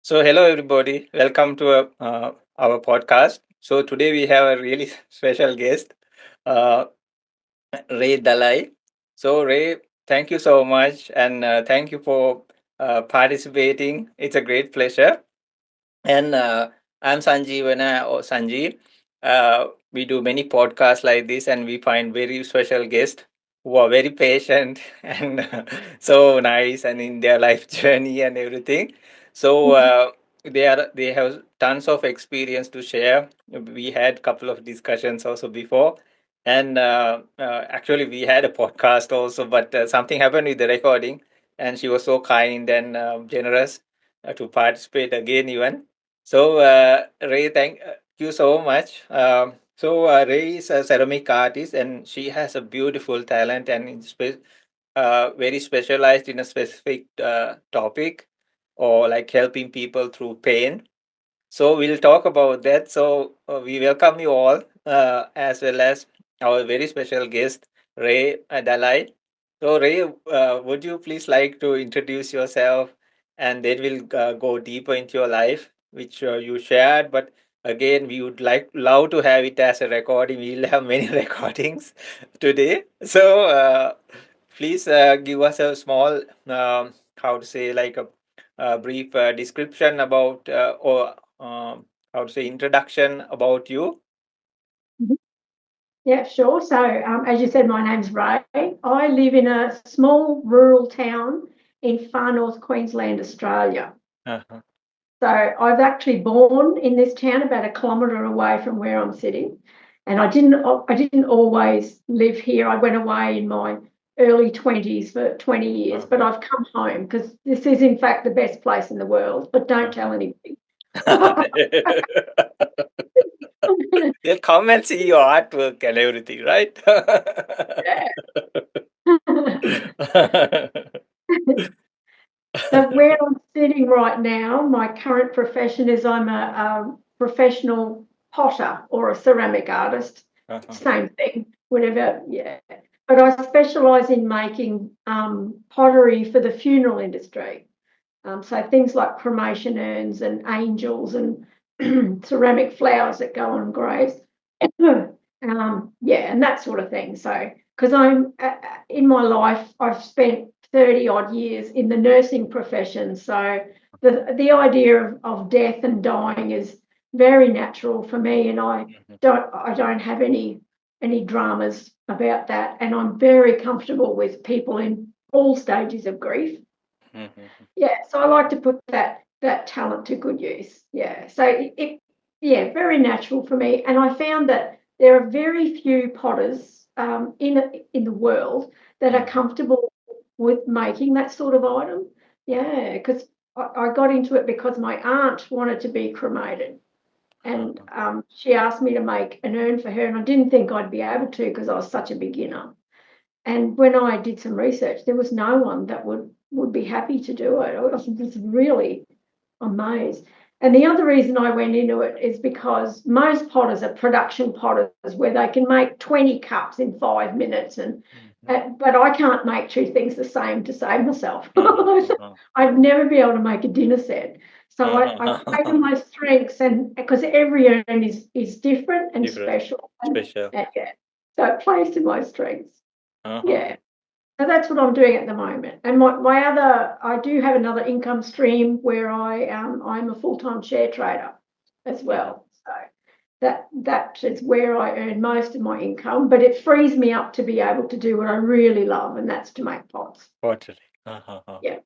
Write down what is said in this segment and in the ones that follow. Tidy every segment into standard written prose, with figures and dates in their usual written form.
So, hello everybody. Welcome to our podcast. So, today we have a really special guest, uh, Rae Delai. So, Ray, thank you so much, and thank you for participating. It's a great pleasure. And I'm Sanjivana or Sanjeev. We do many podcasts like this, and we find very special guests who are very patient and so nice, and in their life journey and everything. So they have tons of experience to share. We had couple of discussions also before, and actually we had a podcast also, but something happened with the recording, and she was so kind and generous to participate again even. So, Ray, thank you so much. Ray is a ceramic artist, and she has a beautiful talent and very specialized in a specific topic, or like helping people through pain. So we'll talk about that. So we welcome you all, as well as our very special guest, Rae Delai. So Ray, would you please like to introduce yourself, and then we'll go deeper into your life, which you shared. But again, we would love to have it as a recording. We'll have many recordings today. So please give us a small, how to say, like a brief description about or how to say introduction about you. Mhm. Yeah, sure. So, as you said, my name's Ray. I live in a small rural town in far north Queensland, Australia. Uh-huh. So, I've actually born in this town about a kilometre away from where I'm sitting, and I didn't always live here. I went away in my early 20s for 20 years, but Uh-huh. I've come home because this is, in fact, the best place in the world. But don't tell anybody. They'll come and see your artwork and everything, right? Yeah. So where I'm sitting right now, my current profession is I'm a professional potter or a ceramic artist. Uh-huh. Same thing, whatever. Yeah. But I specialise in making pottery for the funeral industry. So things like cremation urns and angels and ceramic flowers that go on graves. Yeah, and that sort of thing. So, because I'm in my life, I've spent 30 odd years in the nursing profession. So, the idea of death and dying is very natural for me, and I don't have any dramas about that, and I'm very comfortable with people in all stages of grief. Mhm. Yeah, so I like to put that talent to good use. Yeah, so yeah, very natural for me. And I found that there are very few potters in the world that are Mhm. comfortable with making that sort of item. Yeah, because I got into it because my aunt wanted to be cremated, and Uh-huh. she asked me to make an urn for her, and I didn't think I'd be able to because I was such a beginner. And when I did some research, there was no one that would be happy to do it. I was just really amazed. And the other reason I went into it is because most potters are production potters where they can make 20 cups in 5 minutes. And Mhm. but I can't make two things the same to save myself. Uh-huh. Uh-huh. I'd never be able to make a dinner set. So I play to Uh-huh. my strengths, and because every urn is different and Different, special. special. And yeah, so it plays to my strengths. Uh-huh. Yeah. So that's what I'm doing at the moment. And my other, I do have another income stream where I'm a full-time share trader as Mhm. well. So that is where I earn most of my income, but it frees me up to be able to do what I really love, and that's to make pots. Pottery. Uh-huh. Yeah.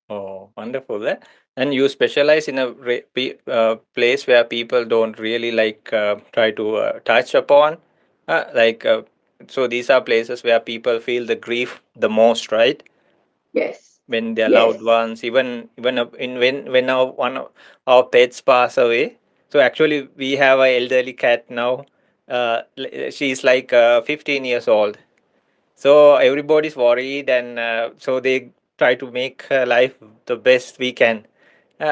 Oh, wonderful. And you specialize in a place where people don't really like try to touch upon. Like, so these are places where people feel the grief the most, right? Yes. When their loved Yes. ones, even in when our one of our pets pass away. So actually, we have a elderly cat now. She's like 15 years old. So everybody's worried, and so they try to make her life the best we can.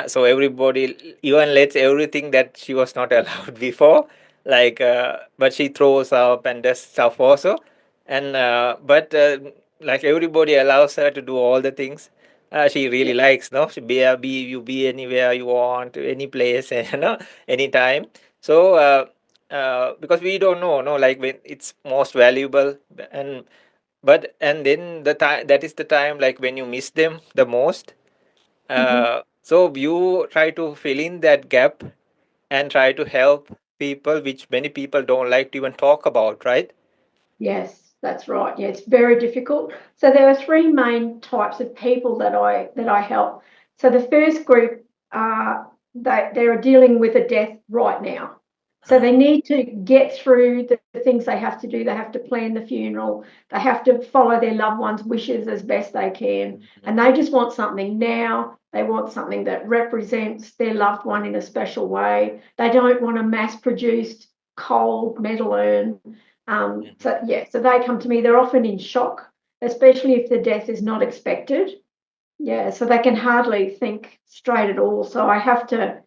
So everybody even lets everything that she was not allowed before, like, but she throws up and does stuff also, and but like everybody allows her to do all the things. She Yeah. really likes, no? You be anywhere you want, any place, anytime. So, because we don't know, no, like when it's most valuable, and and then the time that is the time like when you miss them the most. Mhm. So you try to fill in that gap and try to help people, which many people don't like to even talk about, right? Yes, that's right. Yeah, it's very difficult. So there are three main types of people that I help. So the first group they are dealing with a death right now. So Uh-huh. they need to get through the things they have to do. They have to plan the funeral. They have to follow their loved ones' wishes as best they can. Mhm. And they just want something now. They want something that represents their loved one in a special way. They don't want a mass produced cold metal urn. Mhm. So they come to me. They're often in shock, especially if the death is not expected. Yeah, so they can hardly think straight at all. So I have to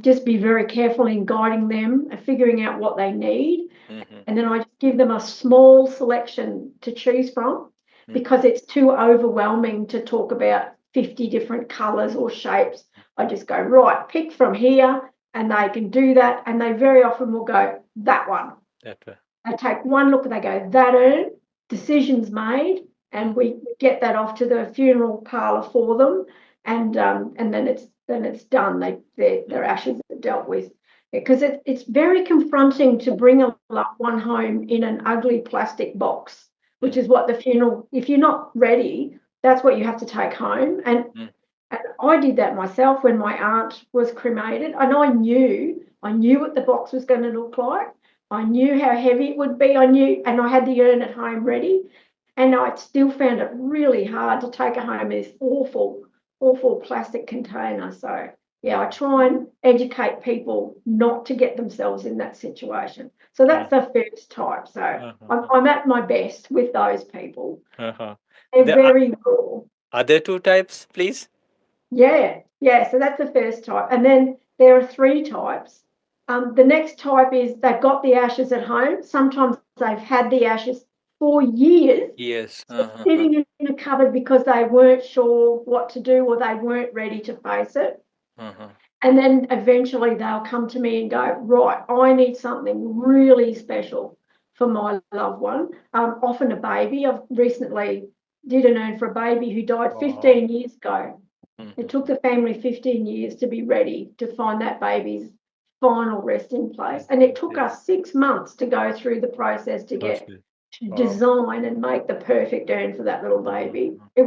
just be very careful in guiding them and figuring out what they need. Mhm. And then I just give them a small selection to choose from Mhm. because it's too overwhelming to talk about 50 different colours or shapes. I just go, right, pick from here, and they can do that. And they very often will go, that one. That way. They take one look and they go, that urn, decisions made, and Mhm. we get that off to the funeral parlour for them, and then it's done. Their Mhm. ashes are dealt with because it's very confronting to bring a loved one home in an ugly plastic box, which Mhm. is what the funeral. If you're not ready, that's what you have to take home, and I did that myself when my aunt was cremated, and I knew what the box was going to look like. I knew how heavy it would be. I knew, and I had the urn at home ready, and I still found it really hard to take it home in this awful, awful plastic container. So yeah, I Mhm. try and educate people not to get themselves in that situation. So Uh, that's the first type. So I'm, uh-huh. I'm at my best with those people. Uh-huh. They're The very raw. other two types, please. Yeah, yeah. So that's the first type. And then there are three types. The next type is they've got the ashes at home. Sometimes they've had the ashes for years, Yes. sitting in a cupboard because they weren't sure what to do or they weren't ready to face it. Uh-huh. And then eventually they'll come to me and go, right, I need something really special for my loved one. Often a baby. I've recently did an urn for a baby who died Wow. 15 years ago. It took Mhm. the family 15 years to be ready to find that baby's final resting place. Yes, And it yes, took yes. us 6 months to go through the process to get Process. to Wow. design and make the perfect urn for that little baby. Mhm. It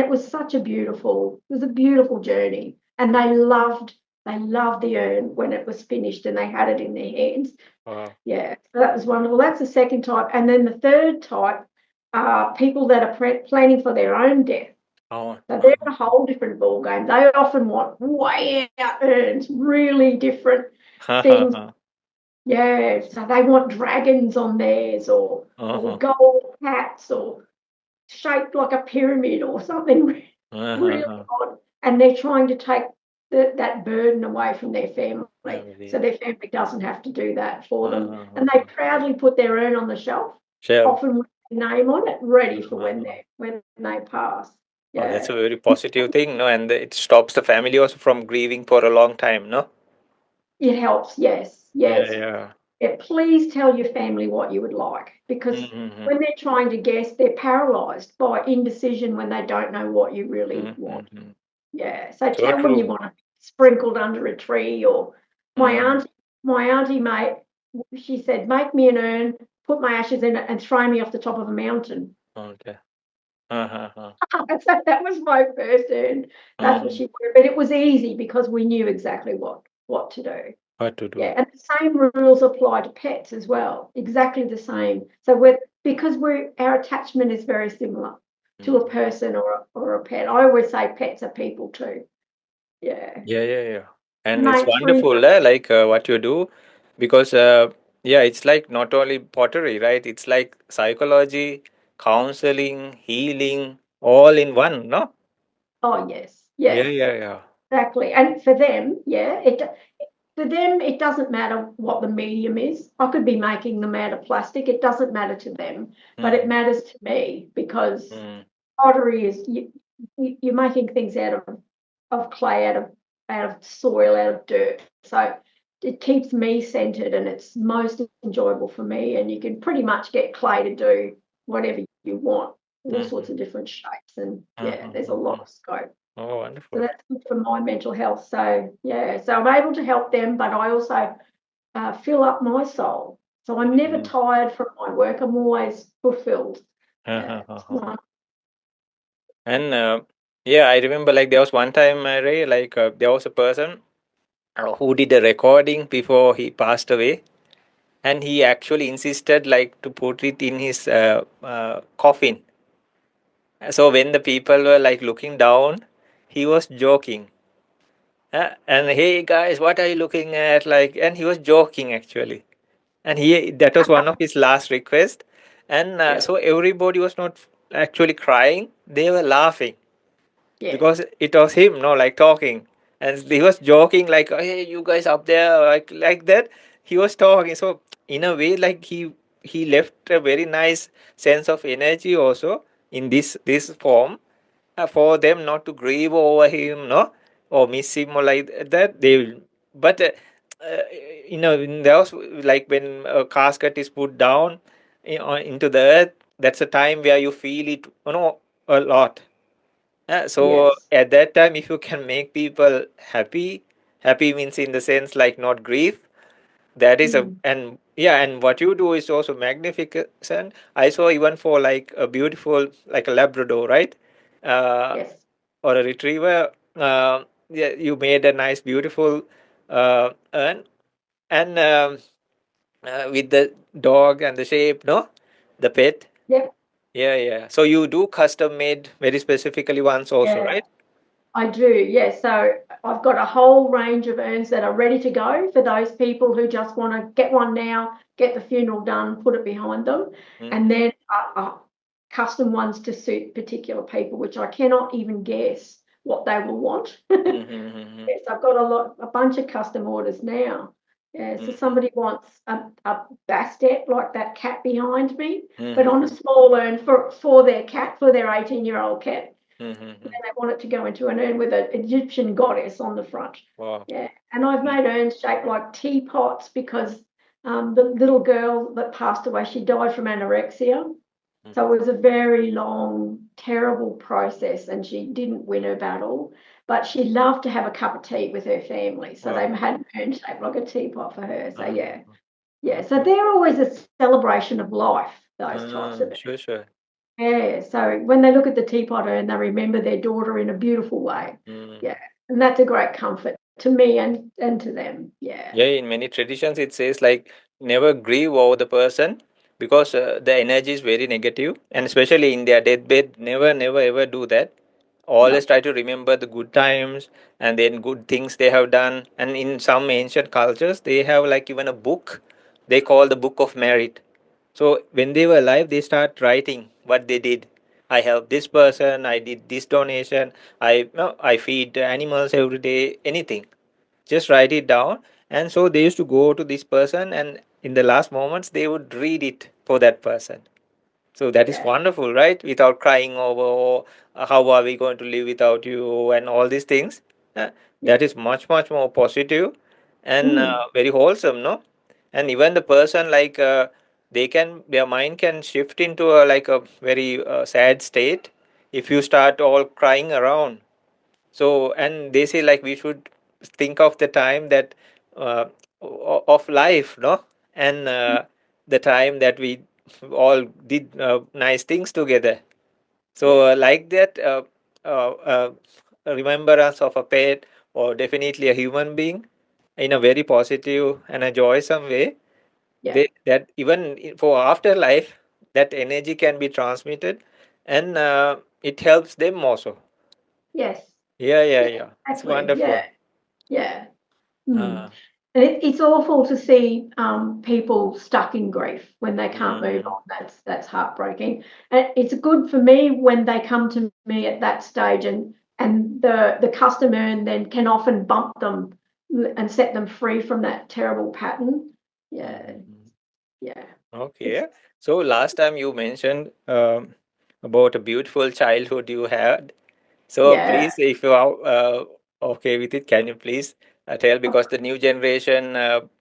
was such a beautiful journey. And they loved the urn when it was finished and they had it in their hands. Wow. Yeah, so that was wonderful. That's the second type. And then the third type are people that are planning for their own death. Oh. So they're a whole different ball game. They often want way out earns, really different things. Uh-huh. Yeah, so they want dragons on theirs or Uh-huh. gold cats or shaped like a pyramid or something really Uh-huh. odd. And they're trying to take that burden away from their family. So Family. their family doesn't have to do that for them. And they Uh-huh. proudly put their urn on the shelf, Shelf. often with their name on it, ready for Uh-huh. when they pass. Oh, that's Yeah. a very positive thing, no? And it stops the family also from grieving for a long time, no? It helps, yes, Yeah, yes. yeah. Yeah, please tell your family what you would like because Mm-hmm. when they're trying to guess, they're paralyzed by indecision when they don't know what you really want. Mm-hmm. Yeah, so So tell them you true. want it sprinkled under a tree or my Mm-hmm. aunt, my auntie mate, she said, make me an urn, put my ashes in it and throw me off the top of a mountain. Okay. Uh-huh. So that was my first urn. That's what Mm-hmm. she wanted. But it was easy because we knew exactly what to do. What to do? Yeah, and the same rules apply to pets as well, exactly the same. So because our attachment is very similar to a Mm-hmm. person or a pet. I always say pets are people too. Yeah. Yeah, yeah, yeah. And it's Mate, three. wonderful, like what you do, because yeah, it's like not only pottery, right? It's like psychology, counseling, healing, all in one, no? Oh yes, Yeah, yes, yeah, yeah. exactly. And for them, yeah, it doesn't matter what the medium is. I could be making them out of plastic. It doesn't matter to them, but it Mm-hmm. matters to me because Mm-hmm. pottery is. you're making things out of clay, out of soil, out of dirt. So it keeps me centered and it's most enjoyable for me. And you can pretty much get clay to do whatever you want, all sorts Mhm. of different shapes. And yeah, there's a lot Mhm. of scope. Oh, So wonderful. that's good for my mental health. So yeah, so I'm able to help them, but I also fill up my soul. So I'm never Mhm. tired from my work. I'm always fulfilled. Yeah. Uh-huh. And yeah, I remember like there was one time, Ray, like there was a person who did a recording before he passed away, and he actually insisted like to put it in his coffin. So when the people were like looking down, he was joking. And hey guys, what are you looking at? Like, and he was joking actually. And he that was one of his last requests. And Yeah. so everybody was not actually crying; they were laughing Yes. because it was him, no, like talking, and he was joking like, "Oh, hey, you guys up there," like that. He was talking, so in a way, like he left a very nice sense of energy also in this form for them not to grieve over him, no, or miss him or like that. They will, but there was like when a casket is put down into the earth. That's a time where you feel it, a lot. So Yes. at that time, if you can make people happy, happy means in the sense like not grief. That is a Mm. and yeah, and what you do is also magnificent. I saw even for like a beautiful like a Labrador, right? Uh, Yes. or a retriever. Yeah, you made a nice, beautiful urn, and with the dog and the shape, no, the pet. Yep. Yeah, yeah. So you do custom made very specifically ones also, Yeah. right? I do, yes. So I've got a whole range of urns that are ready to go for those people who just want to get one now, get the funeral done, put it behind them, and Mm-hmm. then custom ones to suit particular people, which I cannot even guess what they will want. Mm-hmm. Yes, I've got a bunch of custom orders now. Yeah, so Mm-hmm. somebody wants a bastet like that cat behind me, but on a Mm-hmm. small urn for their cat, for their 18-year-old cat. Mm-hmm. Then they want it to go into an urn with an Egyptian goddess on the front. Wow. Yeah, and I've made urns shaped like teapots because the little girl that passed away, she died from anorexia. So it was a very long, terrible process, and she didn't win her battle. But she loved to have a cup of tea with her family. So they Wow. had an urn shaped like a teapot for her. So yeah, Uh-huh. yeah. So Okay. they're always a celebration of life, those types of Sure, sure. yeah, so when they look at the teapot and they remember their daughter in a beautiful way. Yeah, Mm. and that's a great comfort to me and to them. Yeah, Yeah, in many traditions it says like never grieve over the person because the energy is very negative, and especially in their deathbed, never, never, ever do that. no, Always try to remember the good times and then good things they have done. And in some ancient cultures, they have like even a book they call the Book of Merit. So when they were alive, they start writing what they did. I helped this person. I did this donation. I no, I feed animals every day. Anything, just write it down. And so they used to go to this person, and in the last moments, they would read it for that person. So that is yeah, wonderful, right? Without crying over, oh, how are we going to live without you, and all these things. Uh, yeah, that is much, much more positive and mm, very wholesome, no? And even the person, like, their mind can shift into like a very sad state if you start all crying around. So, and they say like we should think of the time that uh, of life, no, and the time that we all did nice things together. So, yes, like that, uh, uh, a remembrance of a pet or definitely a human being in a very positive and a joyous way. yeah, That even for afterlife, that energy can be transmitted, and it helps them also. yes, Yeah, yeah, yeah, yeah. It's exactly, wonderful. yeah, yeah. Mm. Uh, And it's awful to see people stuck in grief when they can't move mm, on. That's heartbreaking. And it's good for me when they come to me at that stage, and the customer and then can often bump them and set them free from that terrible pattern. Yeah, mhm. yeah. It's Okay. So last time you mentioned about a beautiful childhood you had. So Yeah. please, if you are okay with it, can you please tell, Of because the new generation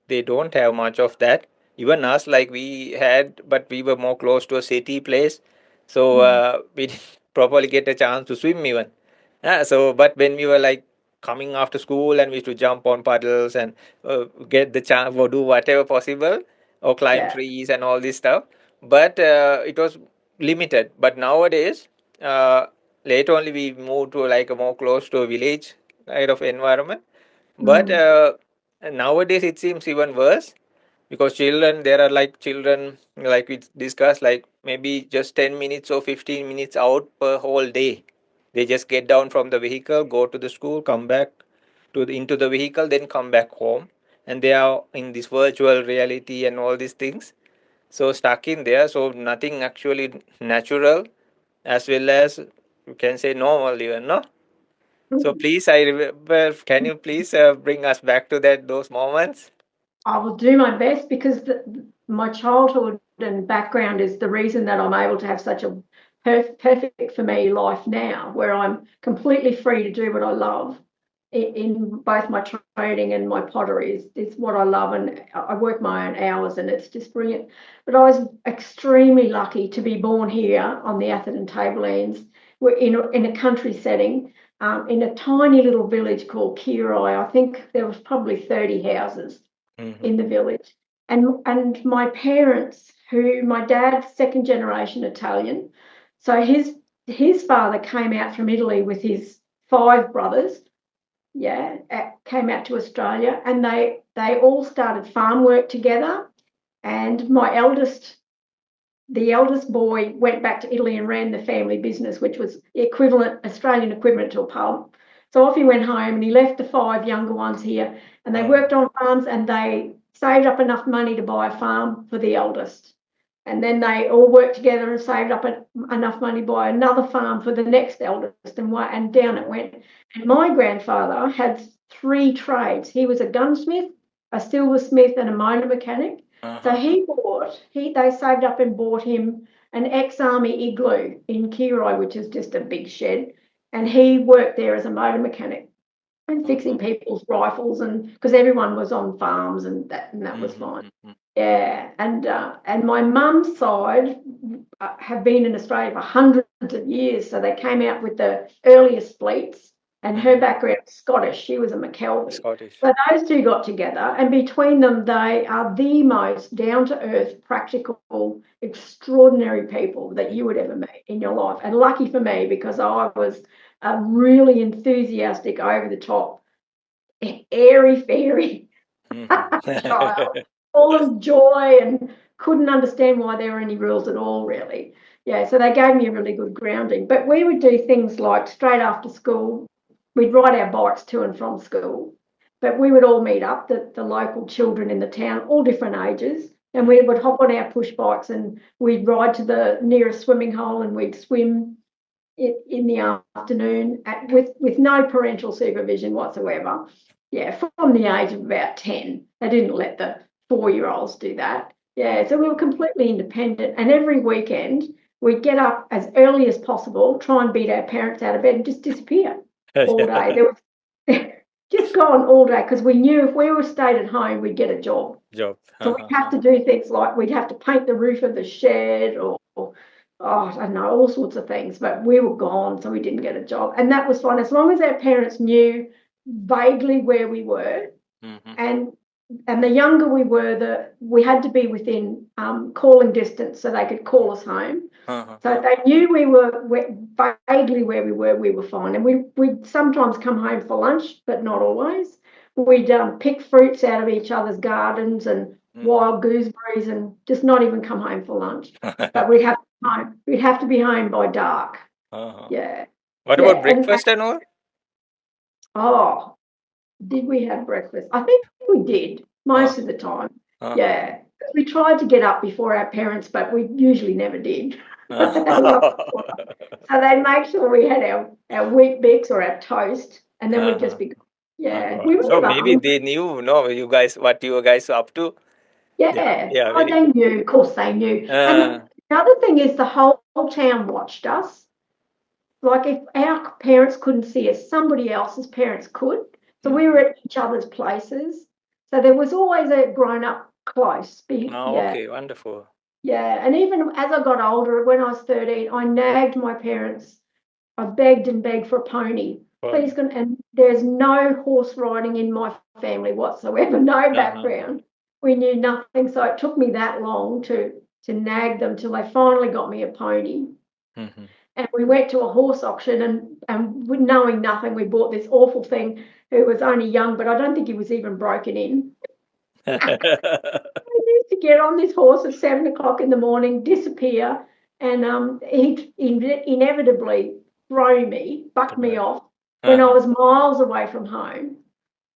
they don't have much of that. Even us, like we had, but we were more close to a city place, so mm, we didn't properly get a chance to swim even. But when we were like coming after school and we used to jump on puddles and get the chance or do whatever possible or climb yeah. trees and all this stuff. But it was limited. But nowadays, uh, later only we moved to like a more close to a village kind of environment. But Mm, nowadays it seems even worse, because children, there are like children, like we discussed, like maybe just 10 minutes or 15 minutes out per whole day. They just get down from the vehicle, go to the school, come back into the vehicle, then come back home, and they are in this virtual reality and all these things, so stuck in there, so nothing actually natural, as well as you can say normal even, no? So mm. please, I remember, can you please bring us back to that those moments? I will do my best because my childhood and background is the reason that I'm able to have such a perfect for me life now, where I'm completely free to do what I love in both my trading and my pottery is what I love, and I work my own hours, and it's just brilliant. But I was extremely lucky to be born here on the Atherton Tablelands. We're in a country setting, in a tiny little village called Kirai. I think there was probably 30 houses Mm-hmm. in the village. And my parents, who my dad's second generation Italian, so his father came out from Italy with his five brothers, yeah, came out to Australia, and they all started farm work together. And the eldest boy went back to Italy and ran the family business, which was the equivalent, Australian equivalent to a pub. So off he went home and he left the five younger ones here, and they worked on farms, and they saved up enough money to buy a farm for the eldest. And then they all worked together and saved up enough money to buy another farm for the next eldest, and down it went. And my grandfather had three trades. He was a gunsmith, a silversmith, and a motor mechanic. So Uh-huh. they saved up and bought him an ex-army igloo in Kirai, which is just a big shed, and he worked there as a motor mechanic and fixing Uh-huh. people's rifles, and because everyone was on farms, and that was fine. Mm-hmm. Yeah, and my mum's side have been in Australia for hundreds of years, so they came out with the earliest fleets, and her Mm-hmm. background is Scottish. She was a McKelvey. Scottish. So those two got together, and between them, they are the most down to earth, practical, extraordinary people that you would ever meet in your life. And lucky for me, because I was a really enthusiastic, over the top, airy fairy child, Mm-hmm. full of joy, and couldn't understand why there were any rules at all, really. Yeah, so they gave me a really good grounding. But we would do things like straight after school, we'd ride our bikes to and from school, but we would all meet up, the local children in the town, all different ages, and we would hop on our push bikes and we'd ride to the nearest swimming hole and we'd swim in the afternoon with no parental supervision whatsoever. Yeah, from the age of about 10. They didn't let the 4-year-olds do that. Yeah, so we were completely independent. And every weekend, we'd get up as early as possible, try and beat our parents out of bed and just disappear all day. There was just gone all day because we knew if we were stayed at home, we'd get a job. Job. So we'd have to do things like we'd have to paint the roof of the shed, or oh, I don't know, all sorts of things. But we were gone, so we didn't get a job. And that was fine. As long as our parents knew vaguely where we were, Mm-hmm. and the younger we were, we had to be within calling distance so they could call us home. So if Uh-huh. they knew we were vaguely where we were fine. And we'd sometimes come home for lunch, but not always. We'd pick fruits out of each other's gardens and wild gooseberries, and just not even come home for lunch. But Mm-hmm. we'd have to be home by dark. Uh-huh. Yeah, What about yeah. And breakfast and all? oh, did we have breakfast? I think we did Uh, most of the time. uh-huh. Yeah. We tried to get up before our parents, but we usually never did. Uh-huh. So they'd make sure we had our wheat bix or our toast, and then we'd just Uh-huh. be, yeah, Uh-huh. we were So never maybe hungry. they knew, no, you guys, what you guys up to. Yeah, Yeah. yeah, Oh, very they good. knew. Of course, they knew. And Uh, the other thing is the whole town watched us. like if our parents couldn't see us, somebody else's parents could. So we were Mhm. at each other's places. So there was always a grown up close. Oh, Yeah, okay, wonderful. yeah. And even as I got older, when I was 13, I nagged my parents. I begged and begged for a pony. Please, Fun. and there's no horse riding in my family whatsoever, no Uh-huh. background. We knew nothing. So it took me that long to nag them till they finally got me a pony. Mhm. And we went to a horse auction and knowing nothing, we bought this awful thing who was only young, but I don't think he was even broken in. I used to get on this horse at 7 o'clock in the morning, disappear, and he'd inevitably throw me, buck me Right. off when I Uh-huh. was miles away from home,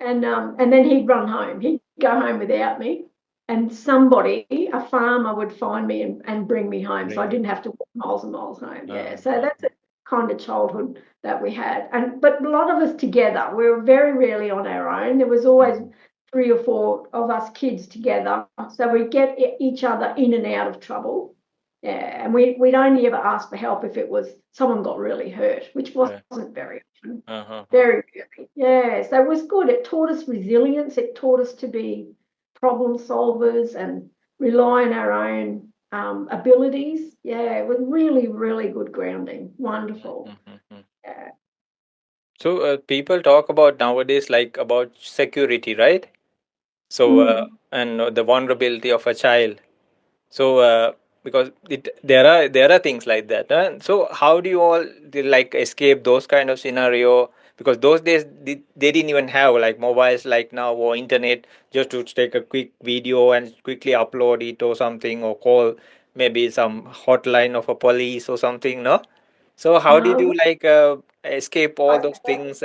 and then he'd run home. He'd go home without me, and somebody, a farmer, would find me and bring me home, so I Bring you. didn't have to walk miles and miles home. Yeah, Uh-huh. so that's Uh-huh. a kind of childhood that we had, and but a lot of us together. We were very rarely on our own. There was always Mhm. 3 or 4 of us kids together, so we get each other in and out of trouble. Yeah, and we'd only ever ask for help if it was someone got really hurt, which Right. wasn't very often. Uh-huh. Uh-huh. Very, very. Yeah, so it was good. It taught us resilience. It taught us to be problem solvers and rely on our own abilities. Yeah, it was really, really good grounding. Wonderful. Mhm. Mhm. Yeah. So people talk about nowadays like about security, right? So Mm. and the vulnerability of a child. So because there are things like that. So how do you all like escape those kind of scenario? Because those days they didn't even have like mobiles like now or internet just to take a quick video and quickly upload it or something or call maybe some hotline of a police or something. No. So how did you No, like escape all I, those things?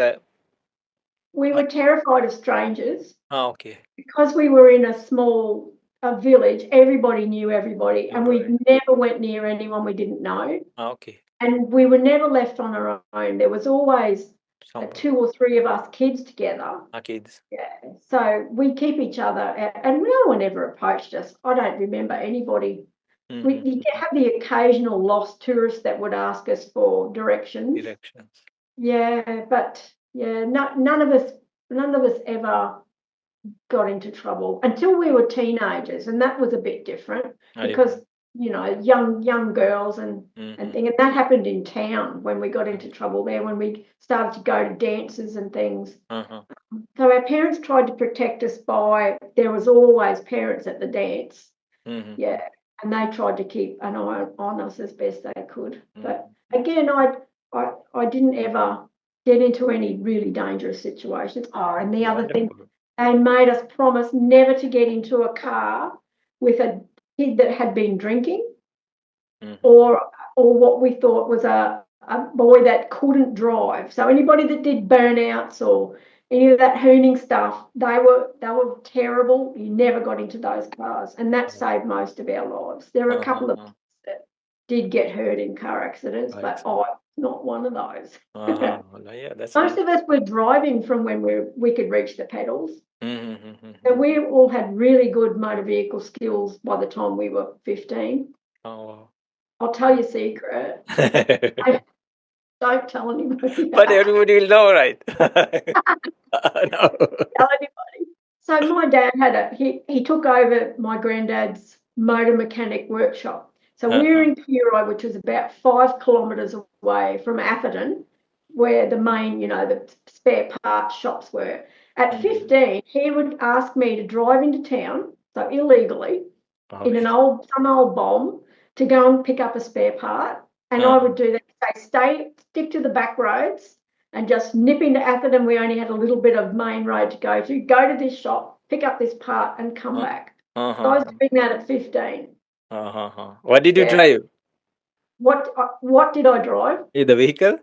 we were terrified of strangers Okay. because we were in a small village. Everybody knew everybody, and we Everybody. never went near anyone we didn't know. Okay. And we were never left on our own. There was always Somebody. 2 or 3 of us kids together. Kids. Yeah. So we keep each other, and no one ever approached us. I don't remember anybody. You Mm-hmm. have the occasional lost tourist that would ask us for directions. Directions. Yeah, but yeah, no, none of us ever got into trouble until we were teenagers, and that was a bit different because Different. young girls and Mm-hmm. thing, and that happened in town when we got into trouble there when we started to go to dances and things. Uh-huh. So our parents tried to protect us by there was always parents at the dance, Mm-hmm. yeah, and they tried to keep an eye on us as best they could. But Mm-hmm. again, I didn't ever get into any really dangerous situations. Oh, and the other thing, Wonderful. they made us promise never to get into a car with a kid that had been drinking Mm-hmm. or or what we thought was a boy that couldn't drive. So anybody that did burnouts or any of that hooning stuff, they were terrible. You never got into those cars, and that saved most of our lives. There were a Uh-huh. couple of Uh-huh. kids that did get hurt in car accidents, Right. but I was not one of those. Uh-huh. Well, yeah, that's Most one. of us were driving from when we could reach the pedals. So Mm-hmm. we all had really good motor vehicle skills by the time we were 15. Oh. I'll tell you a secret. I don't tell anybody. But everybody will know, right? No. Tell anybody. So my dad he took over my granddad's motor mechanic workshop. So we're Uh-huh. in Puro, which was about 5 kilometres away from Atherton, where the main, the spare parts shops were. At Mm-hmm. 15, he would ask me to drive into town, so illegally, in Okay. some old bomb to go and pick up a spare part. And I Uh-huh. would do that, stick to the back roads and just nip into Atherton. We only had a little bit of main road to go to this shop, pick up this part and come Uh, back. So I was Uh-huh. doing that at 15. Uh-huh. What did you Yeah. drive? What did I drive? The vehicle?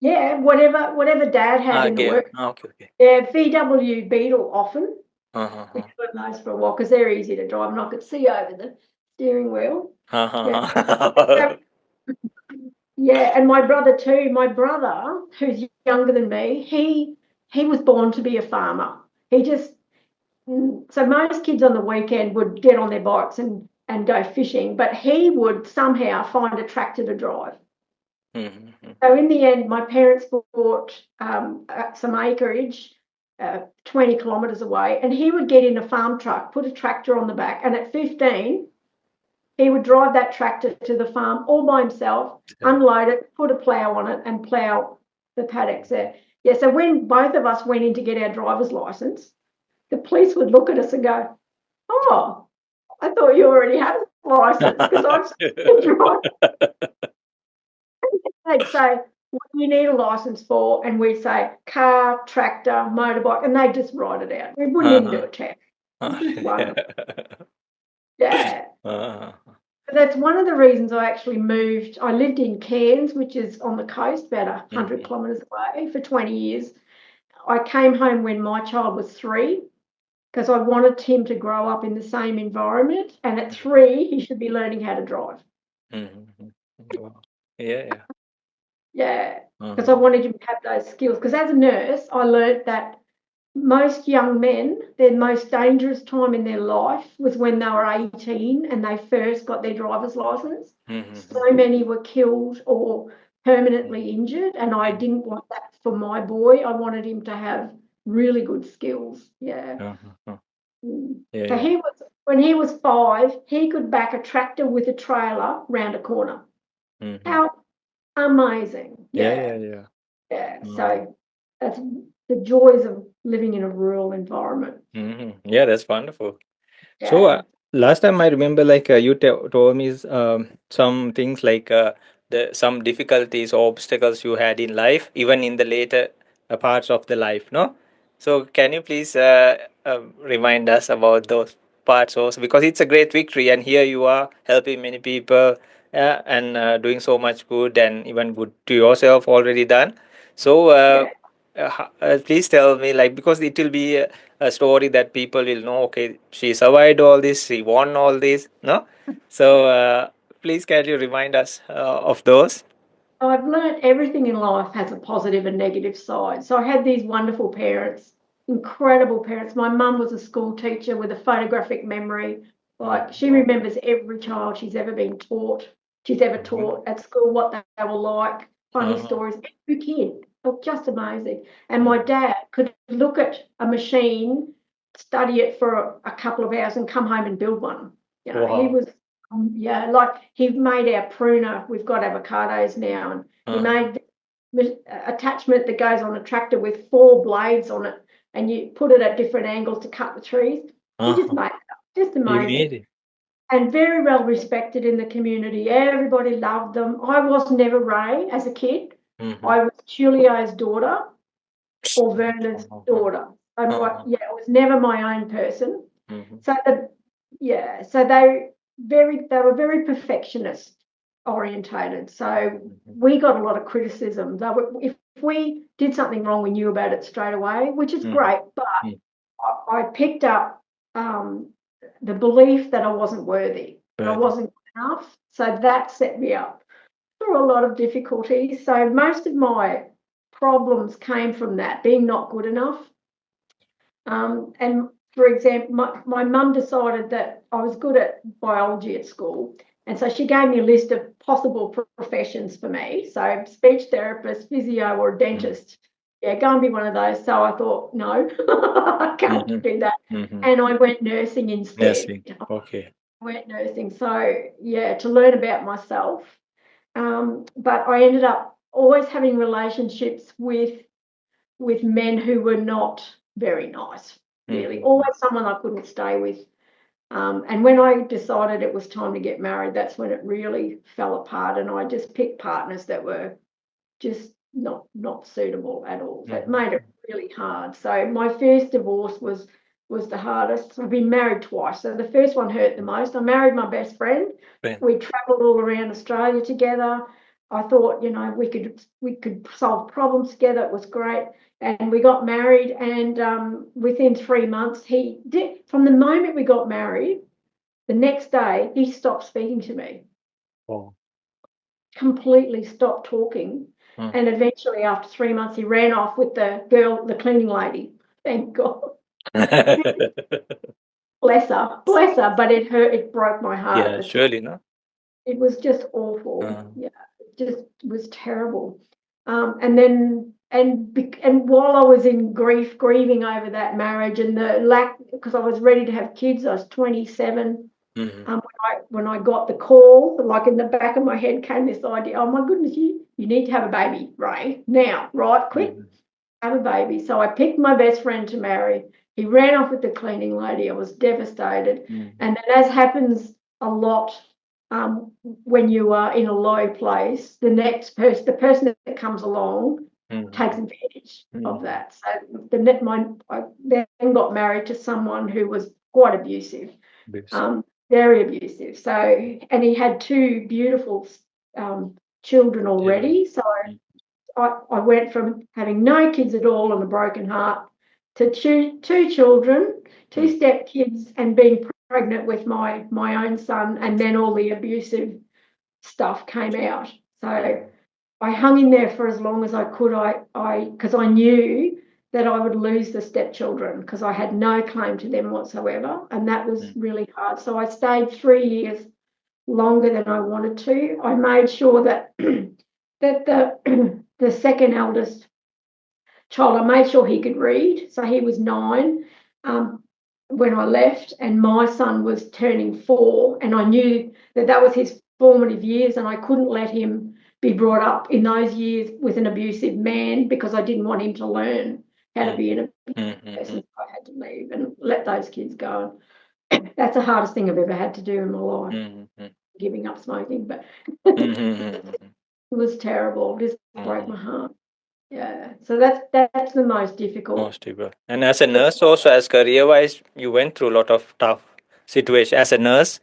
Yeah, whatever Dad had in the Okay. work. Okay. Okay. Yeah, VW Beetle often. We Uh-huh. had those for a while because they're easy to drive and I could see over the steering wheel. Yeah. So, Uh-huh. yeah, and my brother too. My brother, who's younger than me, he was born to be a farmer. He just so most kids on the weekend would get on their bikes and go fishing, but he would somehow find a tractor to drive. Mm-hmm. So in the end, my parents bought some acreage 20 kilometres away, and he would get in a farm truck, put a tractor on the back, and at 15, he would drive that tractor to the farm all by himself, Yeah. unload it, put a plough on it, and plough the paddocks there. Yeah, so when both of us went in to get our driver's license, the police would look at us and go, "Oh, I thought you already had a license," because I'm driving. They'd say, "What do you need a license for?" And we'd say, "Car, tractor, motorbike," and they'd just write it out. We wouldn't even do Uh-huh. a test. It was Oh, just yeah. wonderful. Yeah. Uh-huh. That's one of the reasons I actually moved. I lived in Cairns, which is on the coast, about 100 Mhm. kilometres away, for 20 years. I came home when my child was 3 because I wanted him to grow up in the same environment. And at Mhm. 3, he should be learning how to drive. Mhm. Wow. Yeah, yeah. Yeah, because I Uh-huh. wanted him to have those skills. Because as a nurse, I learnt that most young men, their most dangerous time in their life was when they were 18 and they first got their driver's license. So Mhm. many were killed or permanently Mhm. injured, and I Mhm. didn't want that for my boy. I wanted him to have really good skills. Yeah. Uh-huh. Mm. Yeah, So yeah. when he was 5, he could back a tractor with a trailer round a corner. Mhm. How amazing. Yeah, Yeah. yeah, yeah. Yeah. Mhm. So that's the joys of living in a rural environment. Mhm. Yeah, that's wonderful. So Yeah. last time I remember, like you told me some things like the some difficulties or obstacles you had in life, even in the later parts of the life. No, so can you please remind us about those parts also? Because it's a great victory, and here you are helping many people and doing so much good, and even good to yourself already done. So Yeah. please tell me, like, because it will be a story that people will know, okay, she survived all this, she won all this, no? So please can you remind us of those? I've learned everything in life has a positive and negative side. So I had these wonderful parents, incredible parents. My mum was a school teacher with a photographic memory. Like she Wow. remembers every child she's ever Mhm. taught at school, what they were like, funny Uh-huh. stories. Every kid, oh, just amazing. And my Mhm. dad could look at a machine, study it for a couple of hours, and come home and build one. He Wow. was yeah, like he made our pruner. We've got avocados now, and he Uh-huh. made the attachment that goes on a tractor with 4 blades on it, and you put it at different angles to cut the trees. He just Uh-huh. made it up. Just You amazing. made it. And very well respected in the community. Everybody loved them. I was never Ray as a kid. Mm-hmm. I was Julio's daughter or Verna's Uh-huh. daughter. Uh-huh. Yeah, I was never my own person. Mm-hmm. So yeah, so they were very perfectionist orientated. So Mm-hmm. we got a lot of criticism. If we did something wrong, we knew about it straight away, which is Mm-hmm. great. But I picked up the belief that I wasn't worthy, that I Very. wasn't good enough. So that set me up for a lot of difficulties. So most of my problems came from that, being not good enough. And for example, my mum decided that I was good at biology at school. And so she gave me a list of possible professions for me. So speech therapist, physio, or Mm-hmm. dentist. Yeah, go and be one of those. So I thought, no, I can't Mm-hmm. do that. Mm-hmm. And I went nursing instead. Nursing. Okay. I went nursing. So yeah, to learn about myself. But I ended up always having relationships with men who were not very nice, really. Mm-hmm. Always someone I couldn't stay with. And when I decided it was time to get married, that's when it really fell apart. And I just picked partners that were just not suitable at all. So it made it Mm-hmm. really hard. So my first divorce was the hardest. I've been married twice. So the first one hurt the most. I married my best friend. Then. We travelled all around Australia together. I thought, we could solve problems together. It was great. And we got married, and within 3 months, he did. From the moment we got married, the next day he stopped speaking to me, Oh. completely stopped talking. And eventually, after 3 months, he ran off with the girl, the cleaning lady. Thank God. Bless her, but it hurt. It broke my heart at Yeah, the time. surely, no? It was just awful. Uh, Yeah, just was terrible. And while I was in grieving over that marriage and the lack, because I was ready to have kids, I was 27. Mm-hmm. When I got the call, like in the back of my head came this idea, oh my goodness, you need to have a baby, Rae, now, right, quick, Mm-hmm. have a baby. So I picked my best friend to marry. He ran off with the cleaning lady. I was devastated. Mm-hmm. And then, as happens a lot, when you are in a low place, the person that comes along, takes Mm-hmm. advantage of Mm-hmm. that. So I then got married to someone who was quite abusive, Yes. um, very abusive. So, and he had two beautiful um, children Children. already. So I went from having no kids at all and a broken heart to two children, two Mm-hmm. step kids, and being pregnant with my own son, and then all the abusive stuff came out. So I hung in there for as long as I could. Because I knew that I would lose the stepchildren because I had no claim to them whatsoever, and that was really hard. So I stayed 3 years longer than I wanted to. I made sure that that the second eldest child, I made sure he could read. So he was 9 um, when I left, and my son was turning 4, and I knew that that was his formative years, and I couldn't let him be brought up in those years with an abusive man because I didn't want him to learn how to be an abusive Mm-hmm. person. So I had to leave and let those kids go. That's the hardest thing I've ever had to do in my life, Mm-hmm. giving up smoking, but it Mm-hmm. was terrible. It just broke Mm-hmm. my heart. Yeah. So that's the most difficult. Most people. And as a nurse, also as career wise, you went through a lot of tough situation as a nurse.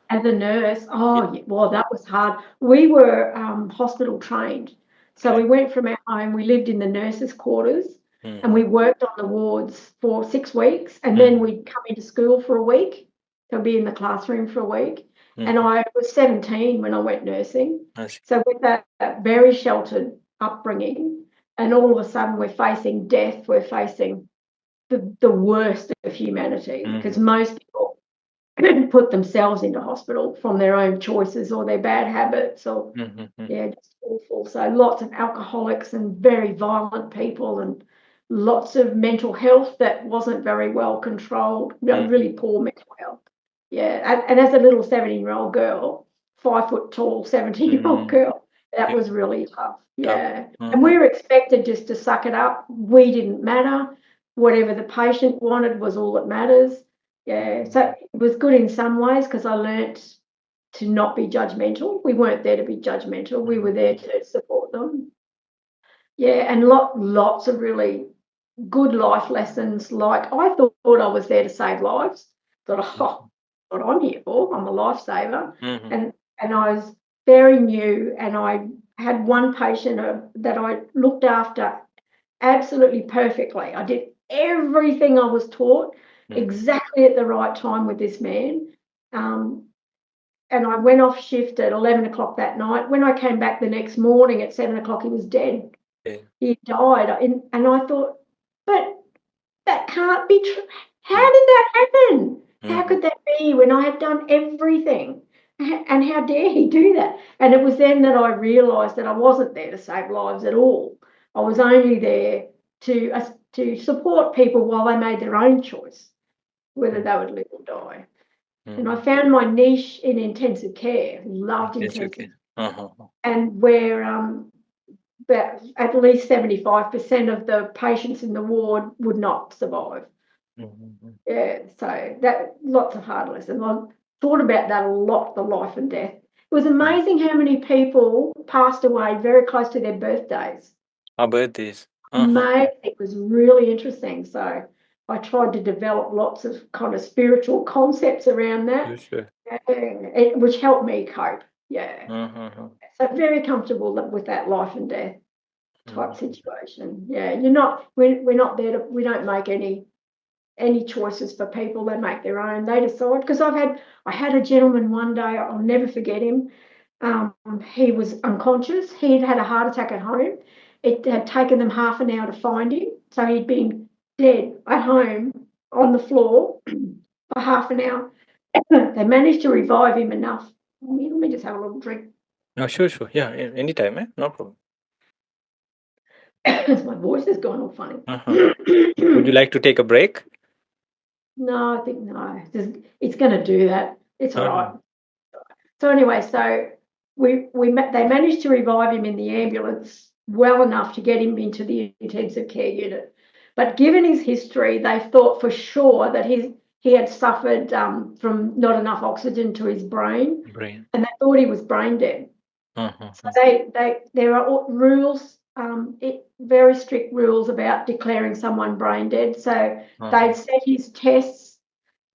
As a nurse, Yeah. oh, yeah, well, that was hard. We were hospital trained. So we Okay. went from our home, we lived in the nurses' quarters, and Mm-hmm. we worked on the wards for 6 weeks. And then Mm-hmm. we'd come into school for a week. So be in the classroom for a week. And Mm-hmm. I was 17 when I went nursing. I see. So with that very sheltered upbringing, and all of a sudden we're facing death, we're facing the worst of humanity because Mm-hmm. most people put themselves into hospital from their own choices or their bad habits or Mm-hmm. yeah, just awful. So lots of alcoholics and very violent people and lots of mental health that wasn't very well controlled, Mm-hmm. really poor mental health. Yeah, and as a little 17-year-old girl, 5 foot tall 17-year-old Mm-hmm. girl, that Yeah. was really tough. Tough. Yeah. And Mm-hmm. we were expected just to suck it up. We didn't matter. Whatever the patient wanted was all that matters. Yeah. So Mm-hmm. it was good in some ways because I learnt to not be judgmental. We weren't there to be judgmental. We were there to support them. Yeah, and lots of really good life lessons. Like I thought I was there to save lives. Thought, oh, what I'm here for. I'm a lifesaver. Mm-hmm. And I was very new, and I had one patient that I looked after absolutely perfectly. I did everything I was taught Mm-hmm. exactly at the right time with this man. Um, and I went off shift at 11 o'clock that night. When I came back the next morning at 7 o'clock, he was dead. Yeah. He died. And I thought, but that can't be true. How Mm-hmm. did that happen? How Mm-hmm. could that be when I had done everything? And how dare he do that? And it was then that I realised that I wasn't there to save lives at all. I was only there to support people while they made their own choice, whether they would live or die. And I Mm-hmm. found my niche in intensive care, loved Yes. intensive, Okay. Uh-huh. and where about at least 75% of the patients in the ward would not survive. Mm-hmm. Yeah, so that lots of hard lessons. I thought about that a lot, the life and death. It was amazing how many people passed away very close to their birthdays. How about this? Uh-huh. Amazing. It was really interesting. So I tried to develop lots of kind of spiritual concepts around For that, sure. which helped me cope. Yeah. Uh-huh. So very comfortable with that life and death type Mm-hmm. situation. Yeah, we're not there to, we don't make any choices for people. They make their own. They decide. Because I had a gentleman one day. I'll never forget him. He was unconscious. He'd had a heart attack at home. It had taken them half an hour to find him. So he'd been dead at home on the floor for half an hour. They managed to revive him enough. Let me just have a little drink. No, sure, sure. Yeah, anytime, no problem. My voice has gone all funny. Uh-huh. Would you like to take a break? No, I think no. It's going to do that. It's all Uh-huh. right. So anyway, so they managed to revive him in the ambulance well enough to get him into the intensive care unit. But given his history, they thought for sure that he had suffered from not enough oxygen to his brain, Brain. and they thought he was brain dead. So Uh-huh. there are rules, very strict rules about declaring someone brain dead. So Uh-huh. they'd set his tests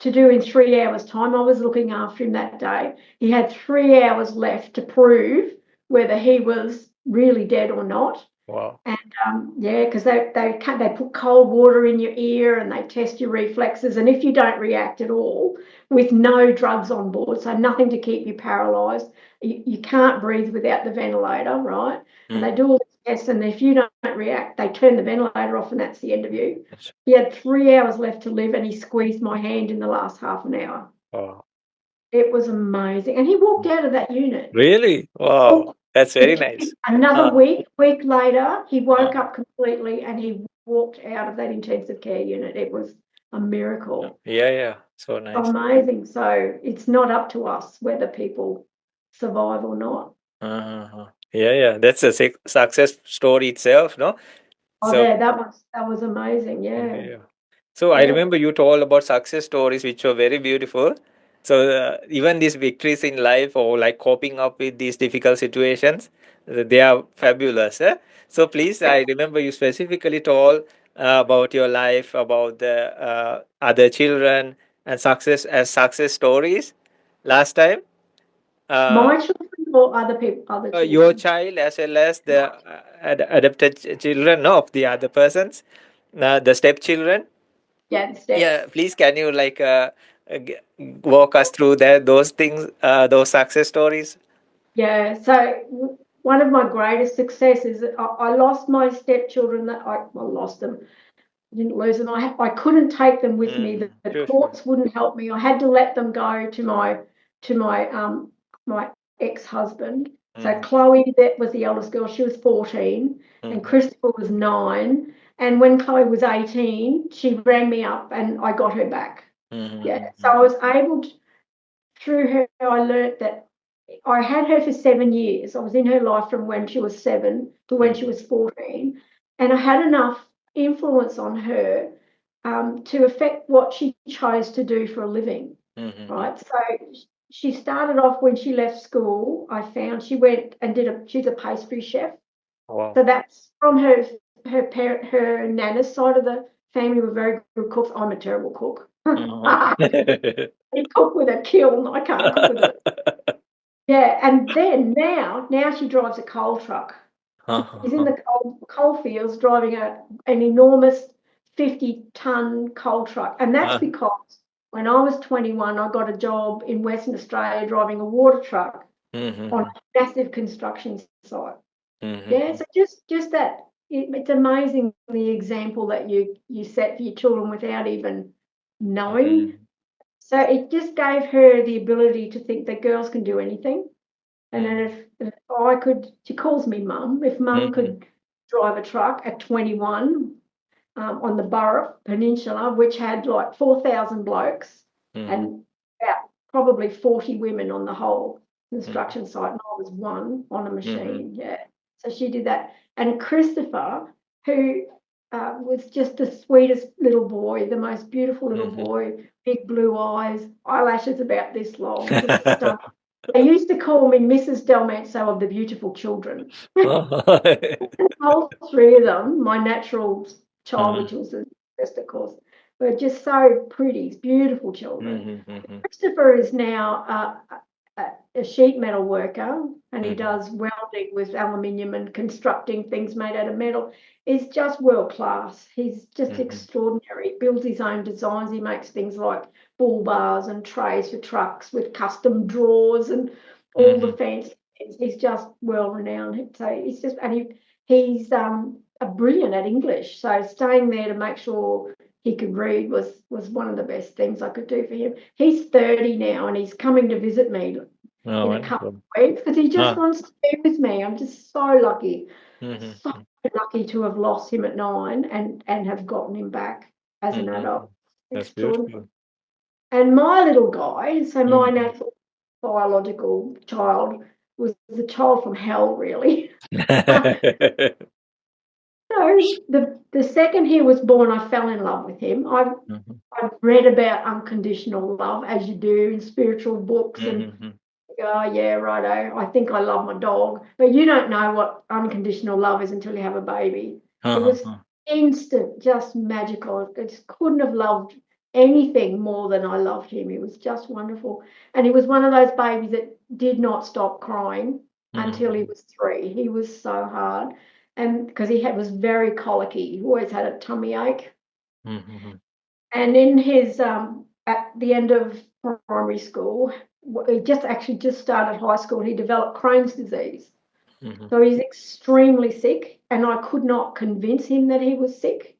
to do in 3 hours' time. I was looking after him that day. He had 3 hours left to prove whether he was really dead or not. Wow. And yeah, because they put cold water in your ear and they test your reflexes. And if you don't react at all, with no drugs on board, so nothing to keep you paralysed, you can't breathe without the ventilator, right? And they Mm. do all these tests, and if you don't react, they turn the ventilator off, and that's the end of you. That's- He had 3 hours left to live, and he squeezed my hand in the last half an hour. Wow. It was amazing, and he walked out of that unit. Really? Wow. Well, That's very nice. another Uh, week later, he uh, woke up completely and he walked out of that intensive care unit. It was a miracle. yeah, yeah. So nice. Amazing. So it's not up to us whether people survive or not. Uh-huh. Yeah, yeah. That's a success story itself, no? Oh, So, there, that was amazing. Yeah, yeah. So I yeah. remember you told about success stories which were very beautiful. So even these victories in life or like coping up with these difficult situations, they are fabulous. So please, I remember you specifically told about your life, about the other children and success stories last time. Uh, My children or other people, other your children. child as well as the adopted children no, of the other persons, the stepchildren. Yeah, the Yeah, steps. please can you like walk us through that those things, those success stories? Yeah. So one of my greatest successes, I lost my stepchildren. That I lost them. Didn't lose them. I couldn't take them with me. Mm-hmm. The Sure, sure. courts wouldn't help me. I had to let them go to my ex-husband. So Mm-hmm. Chloe, that was the eldest girl. She was 14, and Mm-hmm. Christopher was 9. And when Chloe was 18, she rang me up, and I got her back. Yeah. So Mm-hmm. I was able to, through her, I learnt that I had her for 7 years. I was in her life from when she was 7 to when she Mm-hmm. was 14. And I had enough influence on her to affect what she chose to do for a living, Mm-hmm. right? So she started off when she left school. I found she went and she's a pastry chef. Wow. So that's from her nana's side of the family were very good cooks. I'm a terrible cook. Uh-huh. I cook with a kiln. I can't cook with it. Yeah, and then now she drives a coal truck. She's in Uh-huh. the coal fields driving an enormous 50-ton coal truck. And that's Uh, because when I was 21, I got a job in Western Australia driving a water truck on mm-hmm. a massive construction site. Yeah, Mm-hmm. so just that it's amazing the example that you set for your children without even knowing. Mm-hmm. So it just gave her the ability to think that girls can do anything. And then if I could, she calls me mum. If mum Mm-hmm. could drive a truck at 21 on the Burrup Peninsula, which had like 4,000 blokes Mm-hmm. and about probably 40 women on the whole Mm-hmm. construction site, and I was one on a Mm-hmm. machine. Yeah. So she did that. And Christopher, who was just the sweetest little boy, the most beautiful little Mm-hmm. boy, big blue eyes, eyelashes about this long, just stunning. They used to call me Mrs. Delmanso of the beautiful children. All three of them, my natural child, Uh-huh. which was the first, of course, were just so pretty, beautiful children. Mm-hmm. Mm-hmm. Christopher is now a sheet metal worker, and he Mm-hmm. does welding with aluminium and constructing things made out of metal. He's just world class. He's just Mm-hmm. extraordinary. He builds his own designs. He makes things like bull bars and trays for trucks with custom drawers and all the Mm-hmm. fancy things. He's just world renowned. So he's just, and he's a brilliant at English. So staying there to make sure he could read was one of the best things I could do for him. He's 30 now, and he's coming to visit me Oh, in a couple wonderful. of weeks because he just Ah. wants to be with me. I'm just so lucky, so Mm-hmm. lucky to have lost him at 9 and have gotten him back as an Mm-hmm. adult. That's Extraordinary. beautiful. And my little guy, so my Mm-hmm. natural biological child was the child from hell, really. So the second he was born, I fell in love with him. Mm-hmm. I've read about unconditional love, as you do in spiritual books, and Mm-hmm. oh yeah, righto. I think I love my dog, but you don't know what unconditional love is until you have a baby. It was Uh-huh. instant, just magical. I just couldn't have loved anything more than I loved him. He was just wonderful, and he was one of those babies that did not stop crying until he Mm-hmm. was 3. He was so hard, and because was very colicky, he always had a tummy ache. Mm-hmm. And in his at the end of primary school, he just started high school. He developed Crohn's disease, Mm-hmm. so he's extremely sick. And I could not convince him that he was sick.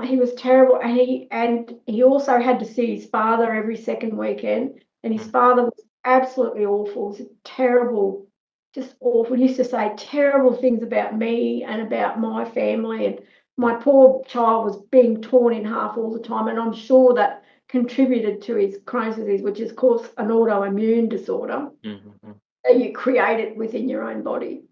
He was terrible, and he also had to see his father every second weekend. And his father was absolutely awful. He was terrible, just awful. He used to say terrible things about me and about my family. And my poor child was being torn in half all the time. And I'm sure that contributed to his Crohn's disease, which is, of course, an autoimmune disorder Mm-hmm. that you create it within your own body.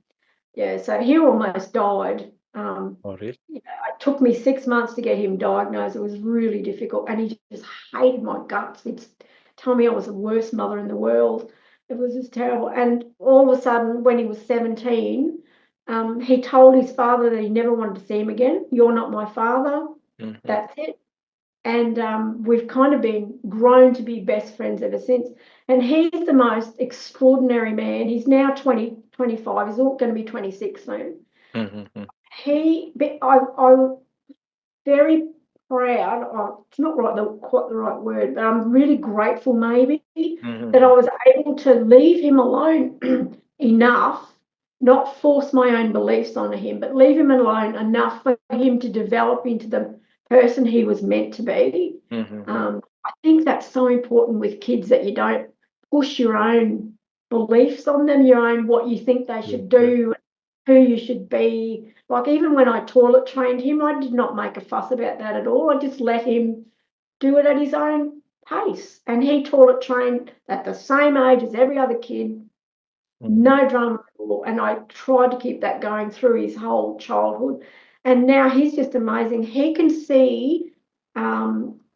Yeah, so he almost died. Oh, really? It took me 6 months to get him diagnosed. It was really difficult, and he just hated my guts. He'd tell me I was the worst mother in the world. It was just terrible. And all of a sudden, when he was 17, he told his father that he never wanted to see him again. You're not my father. Mm-hmm. That's it. And we've kind of been grown to be best friends ever since. And he's the most extraordinary man. He's now 20, 25. He's all going to be 26 soon. Mm-hmm. I'm very proud. It's not quite the right word, but I'm really grateful, maybe, that I Mm-hmm. was able to leave him alone enough, not force my own beliefs onto him, but leave him alone enough for him to develop into the person he was meant to be. Mm-hmm. I think that's so important with kids that you don't push your own beliefs on them, your own what you think they True, should true. do, who you should be. Like even when I toilet trained him, I did not make a fuss about that at all. I just let him do it at his own pace. And he toilet trained at the same age as every other kid, Mm-hmm. no drama at all. And I tried to keep that going through his whole childhood. And now he's just amazing. He can see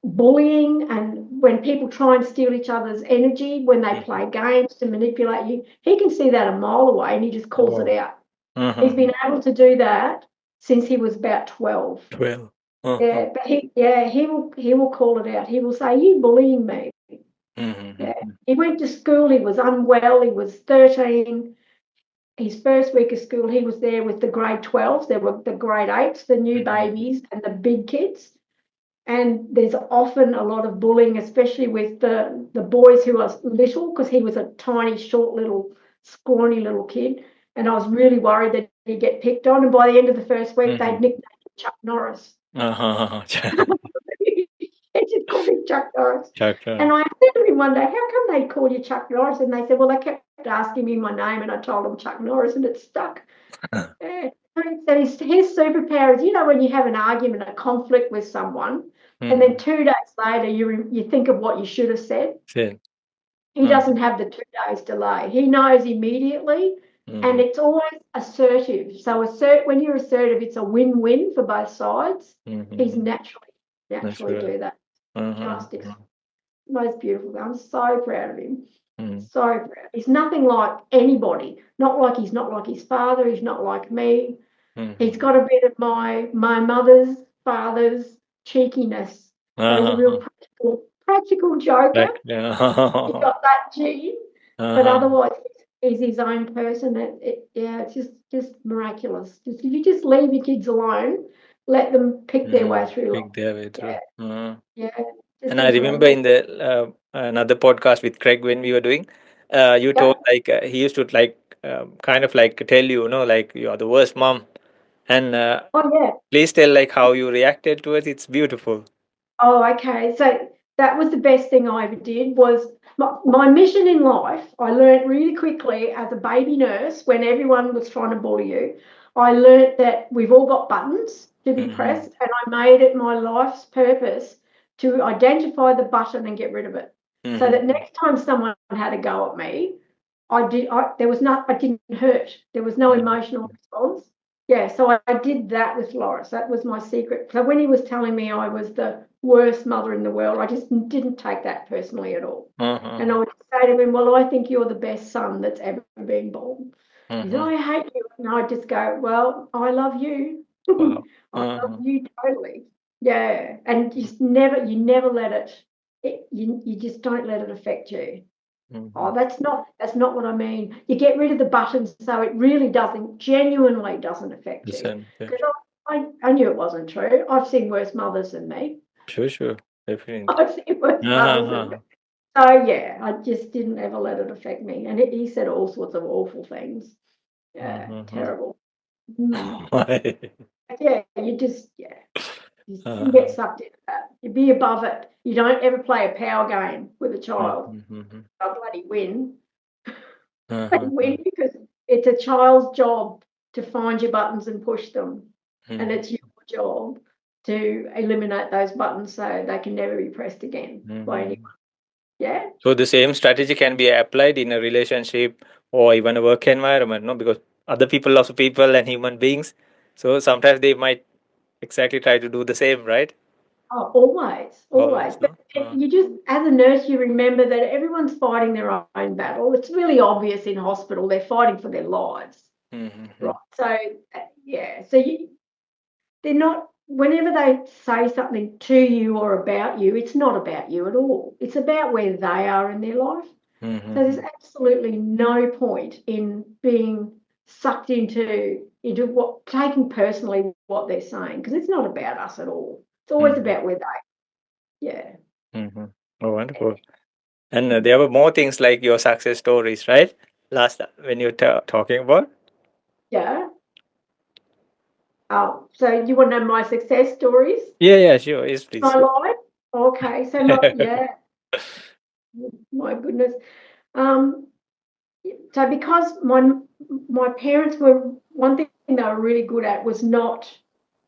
bullying and when people try and steal each other's energy when they Mm-hmm. play games to manipulate you, he can see that a mile away and he just calls it Oh. out. He's Mm-hmm. been able to do that since he was about 12. 12. Uh-huh. Yeah, but he will call it out. He will say, "You bullying me." Yeah. Mm-hmm. He went to school, he was unwell, he was 13. His first week of school, he was there with the grade 12s. There were the grade 8s, the new Mm-hmm. babies, and the big kids. And there's often a lot of bullying, especially with the boys who are little, because he was a tiny, short, little, scrawny little kid. And I was really worried that he'd get picked on. And by the end of the first week, they'd Mm-hmm. nicknamed him Chuck Norris. Uh-huh. They just called him Chuck Norris. Chakra. And I said to him one day, "How come they call you Chuck Norris?" And they said, "Well, they kept asking me my name, and I told them Chuck Norris, and it stuck." Yeah. So his superpower is, when you have an argument, a conflict with someone, and then Mm-hmm. 2 days later you think of what you should have said. Sin. He doesn't have the 2 days delay. He knows immediately, and Mm-hmm. it's always assertive. So when you're assertive, it's a win-win for both sides. He's Mm-hmm. naturally Natural. do that. Uh-huh. Just most beautiful. I'm so proud of him. Mm-hmm. So proud. He's nothing like anybody. He's not like his father. He's not like me. He's Mm-hmm. got a bit of my mother's father's cheekiness. So he's a real Uh-huh. practical joker. Like, He's uh-huh. got that gene, but otherwise he's his own person. Yeah, it's just miraculous. Just if you just leave your kids alone, let them pick their way Mm-hmm. through life. Big their way Yeah, through. Uh-huh. yeah, just And I remember incredible. in the another podcast with Craig when we were doing, you told Yep. like he used to like kind of like tell you, like you are the worst mom, and Oh yeah. please tell like how you reacted to it. It's beautiful. Oh, okay. So that was the best thing I ever did. Was my mission in life. I learned really quickly as a baby nurse when everyone was trying to bully you. I learned that we've all got buttons to be Mm-hmm. pressed, and I made it my life's purpose to identify the button and get rid of it. So that Mm-hmm. next time someone had a go at me, there was not, I didn't hurt. There was no emotional response. Yeah, so I did that with Loris. That was my secret. So when he was telling me I was the worst mother in the world, I just didn't take that personally at all. And I Mm-hmm. would say to him, well, I think you're the best son that's ever been born. He said, Mm-hmm. I hate you. And I'd just go, well, I love you. Wow. I love you totally. Yeah. And you never let you just don't let it affect you. Mm-hmm. Oh, that's not what I mean. You get rid of the buttons so it really genuinely doesn't affect you. Listen, yeah. Because I knew it wasn't true. I've seen worse mothers than me. Sure, sure, definitely. I've seen worse mothers than me. Uh-huh. So yeah, I just didn't ever let it affect me. And he said all sorts of awful things. Yeah, Mm-hmm. terrible. Mm. Yeah, you shouldn't get Uh-huh. sucked into that. You be above it. You don't ever play a power game with a child. Mm-hmm. They'll bloody win. They Uh-huh. win because it's a child's job to find your buttons and push them. And Mm-hmm. it's your job to eliminate those buttons so they can never be pressed again by anyone. Mm-hmm. Yeah. So the same strategy can be applied in a relationship or even a work environment, no? Because other people are also people and human beings. So sometimes they might exactly try to do the same, right? Oh, always, always. Always, But no? you just, as a nurse, you remember that everyone's fighting their own battle. It's really obvious in hospital, they're fighting for their lives. Mm-hmm. Right. So, yeah. So they're not, whenever they say something to you or about you, it's not about you at all. It's about where they are in their life. So there's Mm-hmm. absolutely no point in being sucked into what taking personally what they're saying because it's not about us at all. It's always Mm-hmm. about where yeah. Mm-hmm. Oh, wonderful. And there were more things like your success stories, right? Last when you were talking about. Yeah. So you want to know my success stories? Yeah, yeah, sure. Yes, My please. life? Okay. So my goodness. Um, so because my parents were one thing they were really good at was not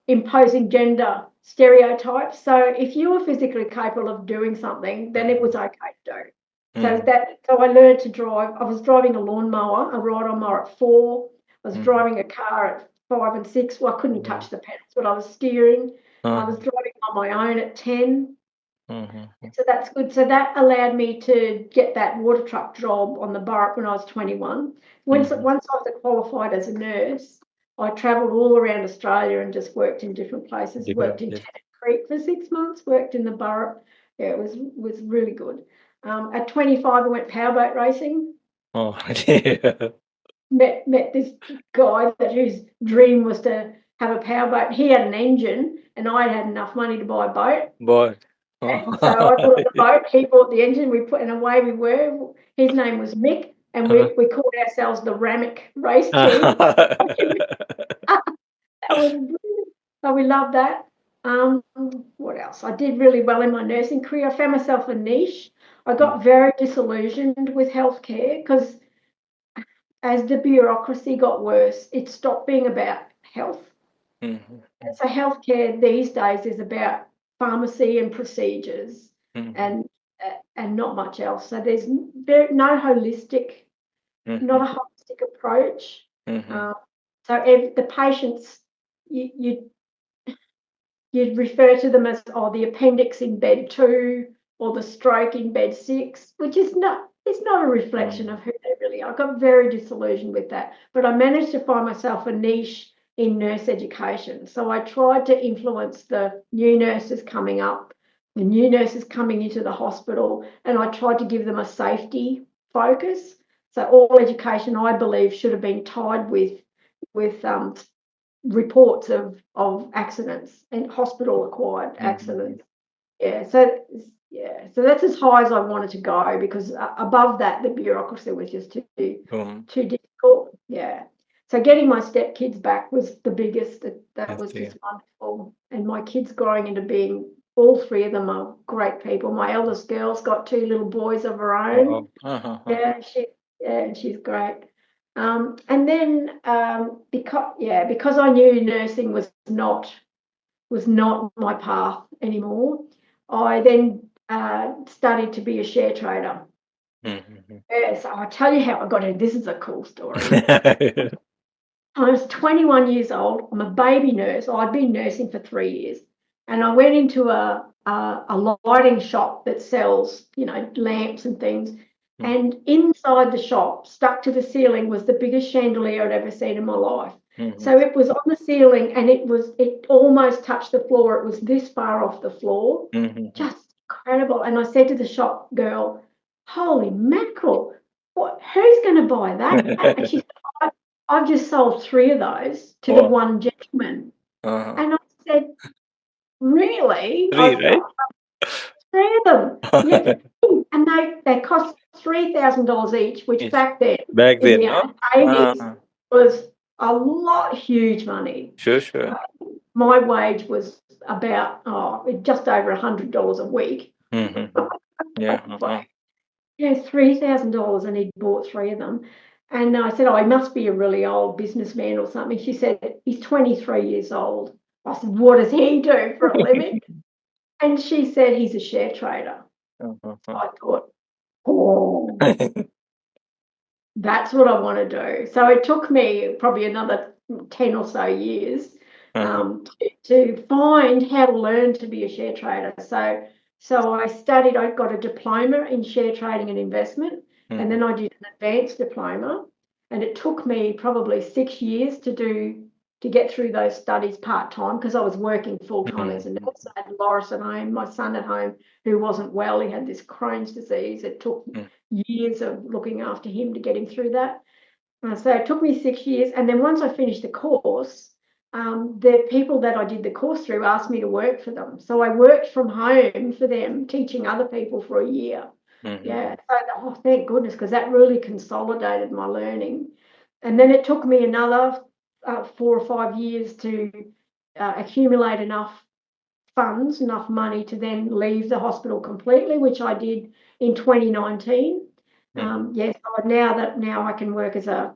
imposing gender stereotypes. So if you were physically capable of doing something, then it was okay to do. Mm-hmm. So I learned to drive. I was driving a lawnmower, a ride-on mower at 4. I was Mm-hmm. driving a car at 5 and 6. Well, I couldn't Oh. touch the pedals, but I was steering. I was Uh-huh. driving on my own at 10. Mm-hmm. So that's good. So that allowed me to get that water truck job on the Burrup when I was 21. Once I Mm-hmm. was qualified as a nurse, I travelled all around Australia and just worked in different places. Different. Worked in Yes. Tennant Creek for 6 months. Worked in the Burrup. Yeah, it was really good. At 25, I went powerboat racing. Oh, yeah. Met this guy whose dream was to have a powerboat. He had an engine, and I had enough money to buy a boat. But So I bought the boat, he bought the engine, we put, and away we were. His name was Mick, and we called ourselves the Ramick race team. That was brilliant. So we loved that. What else? I did really well in my nursing career. I found myself a niche. I got very disillusioned with healthcare because as the bureaucracy got worse, it stopped being about health. Mm-hmm. So healthcare these days is about pharmacy and procedures Mm-hmm. and not much else. So there's no holistic, not Mm-hmm. a holistic approach. Mm-hmm. Um, so the patients, you you'd refer to them as the appendix in bed 2 or the stroke in bed 6, which is not it's not a reflection of who they really are. I got very disillusioned with that, but I managed to find myself a niche in nurse education. So I tried to influence the new nurses coming up, the new nurses coming into the hospital, and I tried to give them a safety focus. So all education, I believe, should have been tied with reports of accidents and hospital acquired Mm-hmm. accidents. So that's as high as I wanted to go because above that the bureaucracy was just too difficult. Yeah. So getting my stepkids back was the biggest. That Yes, was yeah. just wonderful, and my kids growing into being all three of them are great people. My eldest girl's got two little boys of her Wow. own. Uh-huh. Yeah, she's great. And then because I knew nursing was not my path anymore, I then studied to be a share trader. Mhm. Yeah, so I'll tell you how I got in. This is a cool story. I was 21 years old. I'm a baby nurse. I'd been nursing for 3 years. And I went into a lighting shop that sells, lamps and things. Mhm. And inside the shop, stuck to the ceiling, was the biggest chandelier I'd ever seen in my life. Mhm. So it was on the ceiling and it almost touched the floor. It was this far off the floor. Mhm. Just incredible. And I said to the shop girl, holy mackerel, who's going to buy that? And she said, I've just sold three of those to the Wow. one gentleman. Uh-huh. And I said, really? Three, right? Three of them. Yeah. And they cost $3,000 each, which Yes. back then Back in then, the no? 80s Uh-huh. was a lot, huge money. Sure, sure. My wage was about just over $100 a week. Mm-hmm. Yeah. Uh-huh. Yeah, $3,000, and he'd bought three of them. And I said, oh, he must be a really old businessman or something. She said, he's 23 years old. I said, what does he do for a living? And she said, he's a share trader. Uh-huh. I thought, oh, that's what I want to do. So it took me probably another 10 or so years Uh-huh. to find how to learn to be a share trader. So I got a diploma in share trading and investment, and Mhm. then I did an advanced diploma. And it took me probably 6 years to get through those studies part-time because I was working full-time as a Mhm. nurse. I had Loris at home, my son at home, who wasn't well. He had this Crohn's disease. It took years of looking after him to get him through that. So it took me 6 years. And then once I finished the course, the people that I did the course through asked me to work for them. So I worked from home for them, teaching other people for a year. Mhm. Yeah. So, thank goodness, because that really consolidated my learning. And then it took me another 4 or 5 years to accumulate enough funds, enough money to then leave the hospital completely, which I did in 2019. Mhm. Yes, now I can work as a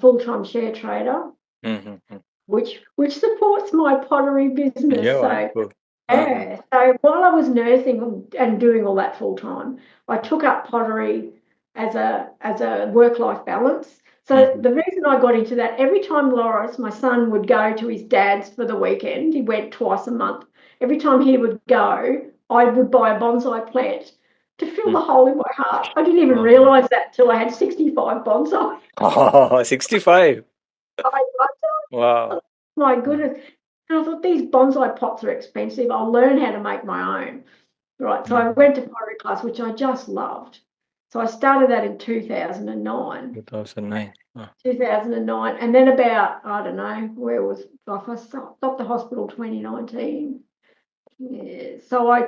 full-time share trader, Mhm. which supports my pottery business. Yeah, So wonderful. Uh-huh. yeah, so while I was nursing and doing all that full time, I took up pottery as a work-life balance. So Mhm. the reason I got into that, every time Loris, my son, would go to his dad's for the weekend, he went twice a month. Every time he would go, I would buy a bonsai plant to fill Mm. the hole in my heart. I didn't even Uh-huh. realise that till I had 65 bonsai. Oh, 65. I Wow. My Mm. goodness. And I thought these bonsai pots are expensive. I'll learn how to make my own. Right. So I Mhm. went to pottery class, which I just loved. So I started that in 2009. 2009. 2009. And then about, I don't know, I stopped the hospital 2019. Yeah. So I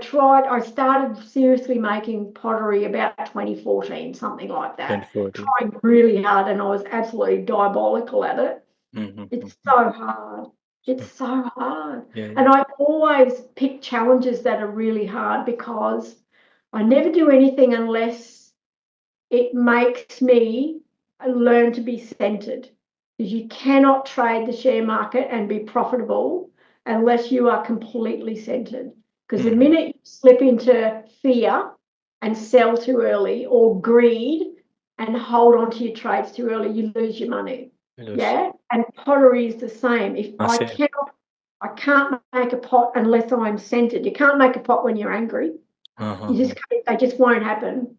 started seriously making pottery about 2014, something like that, 2014. trying really hard, and I was absolutely diabolical at it. Mhm. It's Mhm. so hard. It's so hard. Yeah, And yeah. I always pick challenges that are really hard because I never do anything unless it makes me learn to be centered. Because you cannot trade the share market and be profitable unless you are completely centered. Because the Mhm. minute you slip into fear and sell too early, or greed and hold on to your trades too early, you lose your money. Yes. Yeah. And pottery is the same. If I Same. cannot, I can't make a pot unless I'm centered. You can't make a pot when you're angry. Uh-huh. They just won't happen.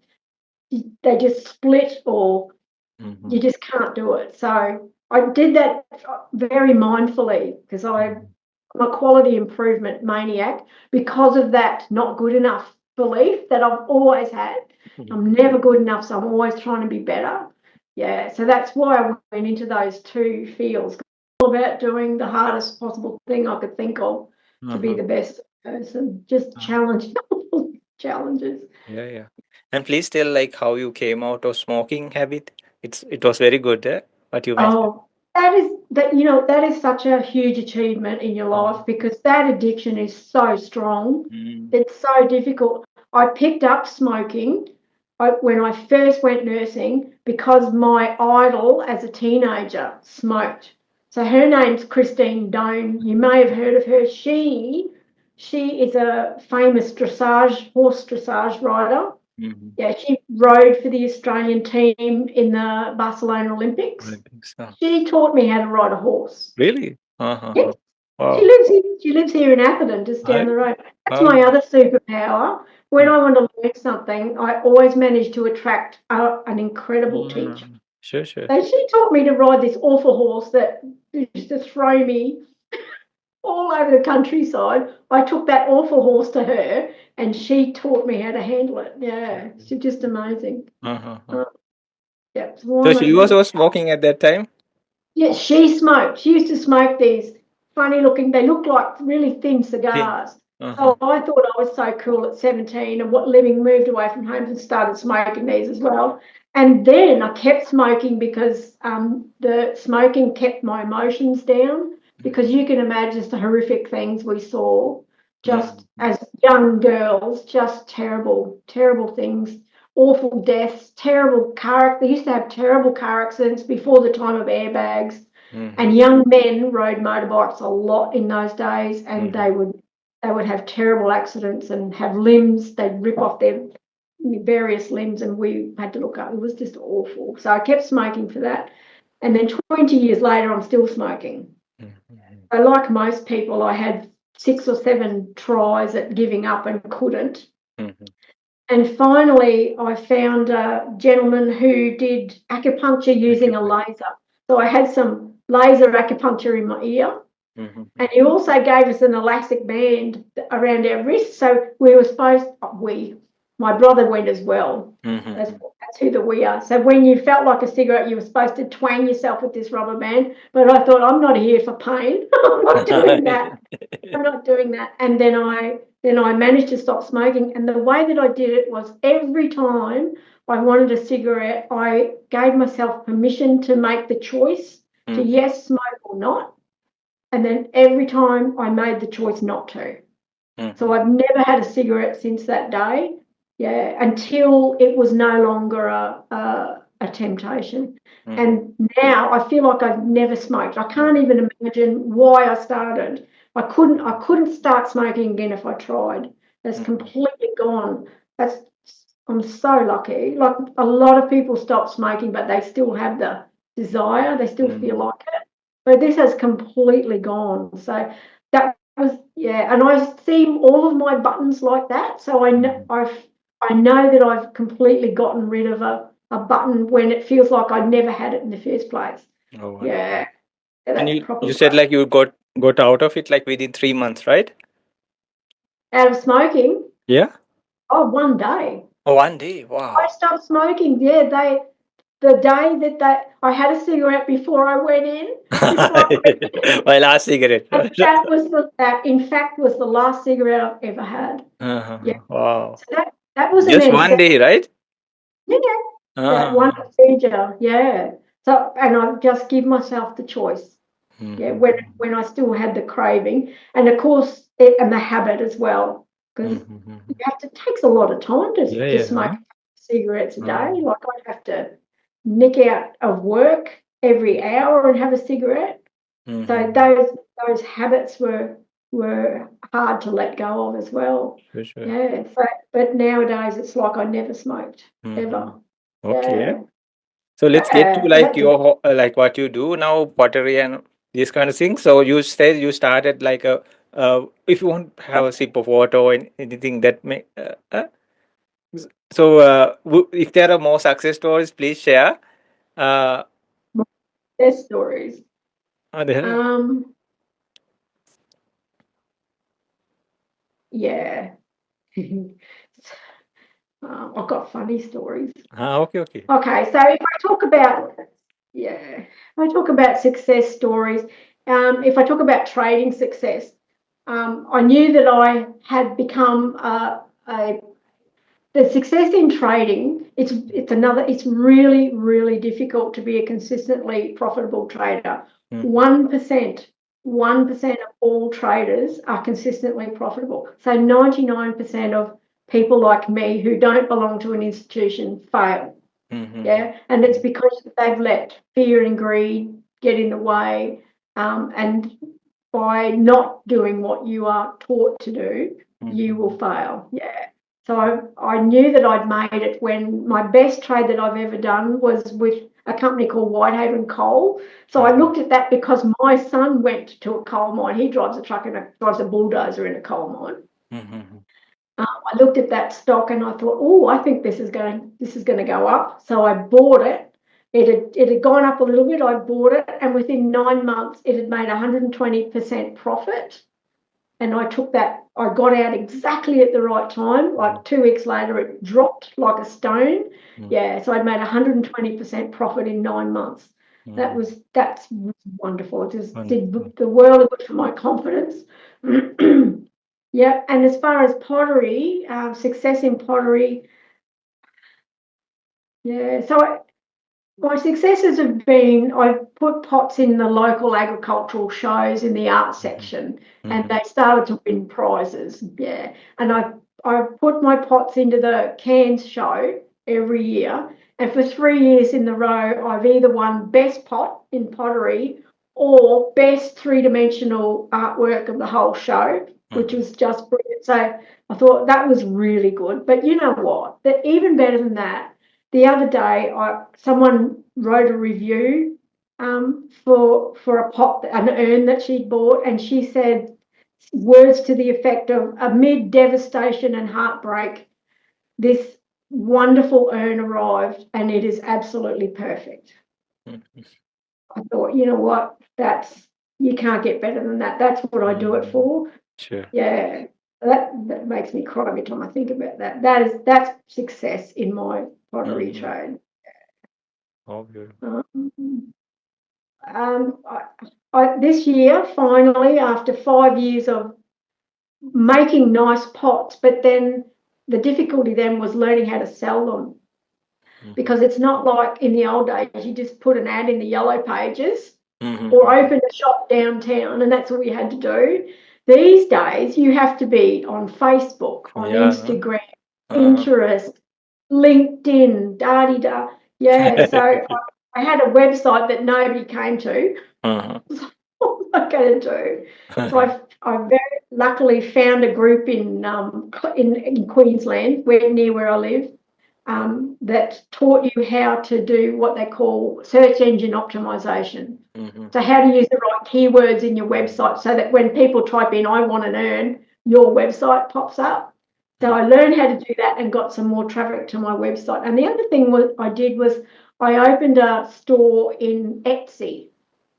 They just split, or you Mhm. just can't do it. So I did that very mindfully because Mhm. I'm a quality improvement maniac because of that not good enough belief that I've always had. Mhm. I'm never good enough, so I'm always trying to be better. Yeah, so that's why I went into those two fields. All about doing the hardest possible thing I could think of to be Uh-huh. the best person. Just challenge challenges. Yeah, yeah. And please tell like how you came out of smoking habit. It was very good, what you mentioned. Oh, that is such a huge achievement in your life, because that addiction is so strong. Mm. It's so difficult. I picked up smoking when I first went nursing, because my idol as a teenager smoked. So her name's Christine Doan. You may have heard of her. She is a famous horse dressage rider. Mhm. Yeah, she rode for the Australian team in the Barcelona Olympics. Olympics. Oh, She taught me how to ride a horse. really? Yes, she Wow. lives here. She lives here in Atherton, just down I, the road. That's uh, my other superpower. When I want to learn something, I always manage to attract an incredible teacher. sure, sure. So she taught me to ride this awful horse that used to throw me all over the countryside. I took that awful horse to her, and she taught me how to handle it. Yeah, she's just amazing. Uh-huh. Uh, yeah, so So she was also smoking at that time? yeah, she smoked. She used to smoke these funny looking, they look like really thin Thin. cigars. Uh-huh. So I thought I was so cool at 17, and moved away from home and started smoking these as well. And then I kept smoking because the smoking kept my emotions down, because you can imagine the horrific things we saw just Mm-hmm. as young girls, just terrible, terrible things, awful deaths, terrible car. They used to have terrible car accidents before the time of airbags, Mm-hmm. and young men rode motorbikes a lot in those days, and Mm-hmm. they would have terrible accidents and have limbs. They'd rip off their various limbs, and we had to look up. It was just awful. So I kept smoking for that. And then 20 years later, I'm still smoking. Mm-hmm. So, like most people, I had 6 or 7 tries at giving up and couldn't. Mm-hmm. And finally, I found a gentleman who did acupuncture using a laser. So I had some laser acupuncture in my ear. Mm-hmm. And he also gave us an elastic band around our wrist. So we were supposed, my brother went as well. That's, Mm-hmm. that's who the we are. So when you felt like a cigarette, you were supposed to twang yourself with this rubber band. But I thought, I'm not here for pain. I'm not doing that. I'm not doing that. And then I managed to stop smoking. And the way that I did it was, every time I wanted a cigarette, I gave myself permission to make the choice to Mm-hmm. yes, smoke or not. And then every time I made the choice not to. Mm-hmm. So I've never had a cigarette since that day. Yeah, until it was no longer a temptation. Mm-hmm. And now I feel like I've never smoked. I can't Mm-hmm. even imagine why I started. I couldn't start smoking again if I tried. It's completely gone. That's I'm so lucky. Like, a lot of people stop smoking, but they still have the desire. They still feel Mm-hmm. like it. But this has completely gone. So that was, yeah. And I see all of my buttons like that. So I know that I've completely gotten rid of a button when it feels like I never had it in the first place. Oh, wonderful. Yeah, yeah, And that's you proper said like you got out of it like within 3 months, right? out of smoking. Yeah. Oh, one day Oh, 1 day. I Wow. stopped smoking. Yeah, the day that I had a cigarette before I went in, before I went in, My last cigarette. and that in fact was the last cigarette I've ever had. Yeah. Wow. So that was a Just one necessity. day, right? Yeah, that one Uh-huh. procedure. Yeah. So, and I just give myself the choice. Yeah, Mhm. when I still had the craving, and of course, and the habit as well, because you Mhm. have to, it takes a lot of time Yeah, to yeah. smoke Huh? cigarettes a day. Uh, Like, I'd have to nick out of work every hour and have a cigarette. So mhm. those habits were hard to let go of as well. Sure, sure. Yeah. So, but nowadays it's like I never smoked Mhm. ever. Okay. Yeah. So let's get to Yeah. like That's your like what you do now, pottery and these kind of things. So you said you started like a if you want to have a sip of water or anything that may so if there are more success stories, please share. Uh, their stories. are there? Um, yeah. I've got funny stories. Okay, okay. Okay, so if I talk about, yeah, if I talk about success stories, if I talk about trading success, I knew that I had become a the success in trading, it's really, really difficult to be a consistently profitable trader. Mm-hmm. 1% of all traders are consistently profitable. So 99% of people like me who don't belong to an institution fail. Mm-hmm. Yeah. And it's because they've let fear and greed get in the way. And by not doing what you are taught to do, you will fail. Yeah. So I knew that I'd made it when my best trade that I've ever done was with a company called Whitehaven Coal. So I looked at that because my son went to a coal mine. He drives a truck and drives a bulldozer in a coal mine. Mm-hmm. I looked at that stock and I thought, oh, I think this is going to go up. So I bought it. It had gone up a little bit. I bought it, and within 9 months, it had made 120% profit. And I took that. I got out exactly at the right time. Like 2 weeks later, it dropped like a stone. Yeah, so I'd made 120% profit in 9 months. That's wonderful. It just did the world of good for my confidence. Yeah, and as far as pottery, success in pottery, yeah. So my successes have been I've put pots in the local agricultural shows in the art section, and they started to win prizes. Yeah, and I put my pots into the Cairns show every year, and for 3 years in a row, I've either won best pot in pottery or best three-dimensional artwork of the whole show, which was just brilliant. So I thought that was really good. But you know what? That even better than that, the other day, someone wrote a review for a pot, an urn that she'd bought, and she said words to the effect of, amid devastation and heartbreak, this wonderful urn arrived, and it is absolutely perfect. I thought, you know what, you can't get better than that. That's what I do it for. Sure. Yeah, that makes me cry every time I think about that. That's success in my pottery trade. Okay. This year, finally, after 5 years of making nice pots, but then the difficulty then was learning how to sell them, because it's not like in the old days you just put an ad in the yellow pages or open a shop downtown and that's all you had to do. These days you have to be on Facebook, on Yeah. Instagram, Pinterest, LinkedIn, da-di-da. Yeah, so I had a website that nobody came to. What am I going to do? So I very luckily found a group in Queensland, near where I live, that taught you how to do what they call search engine optimization. So how to use the right keywords in your website so that when people type in "I want an urn," your website pops up. So I learned how to do that and got some more traffic to my website. And the other thing I did was I opened a store in Etsy.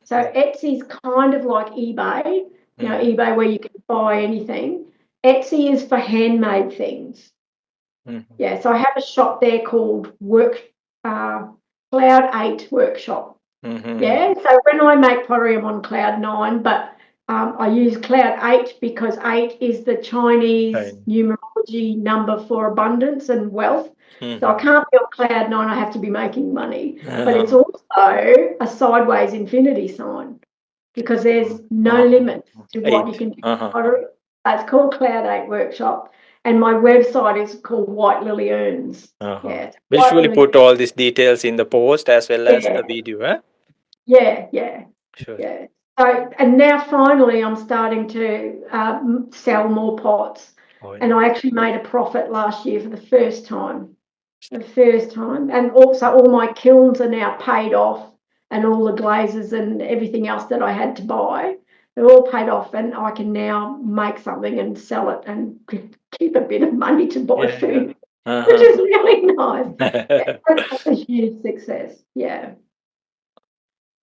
So Etsy's kind of like eBay, eBay where you can buy anything. Etsy is for handmade things. Yeah, so I have a shop there called Cloud 8 Workshop. Yeah, so when I make pottery, I'm on Cloud 9, but I use Cloud 8 because 8 is the Chinese numerology number for abundance and wealth. So I can't be on Cloud 9, I have to be making money. But it's also a sideways infinity sign because there's no limit to what you 8. can do with pottery. It's called Cloud 8 Workshop, and my website is called White Lily Urns. Yeah, We'll White surely Lily. put all these details in the post as well as Yeah, the video. Eh? yeah. Sure. Yeah. So, and now finally I'm starting to sell more pots. Oh, And I actually made a profit last year for the first time. The first time. And also all my kilns are now paid off, and all the glazes and everything else that I had to buy, they're all paid off, and I can now make something and sell it and keep a bit of money to buy food, which is really nice. Yeah, that's a huge success. Yeah.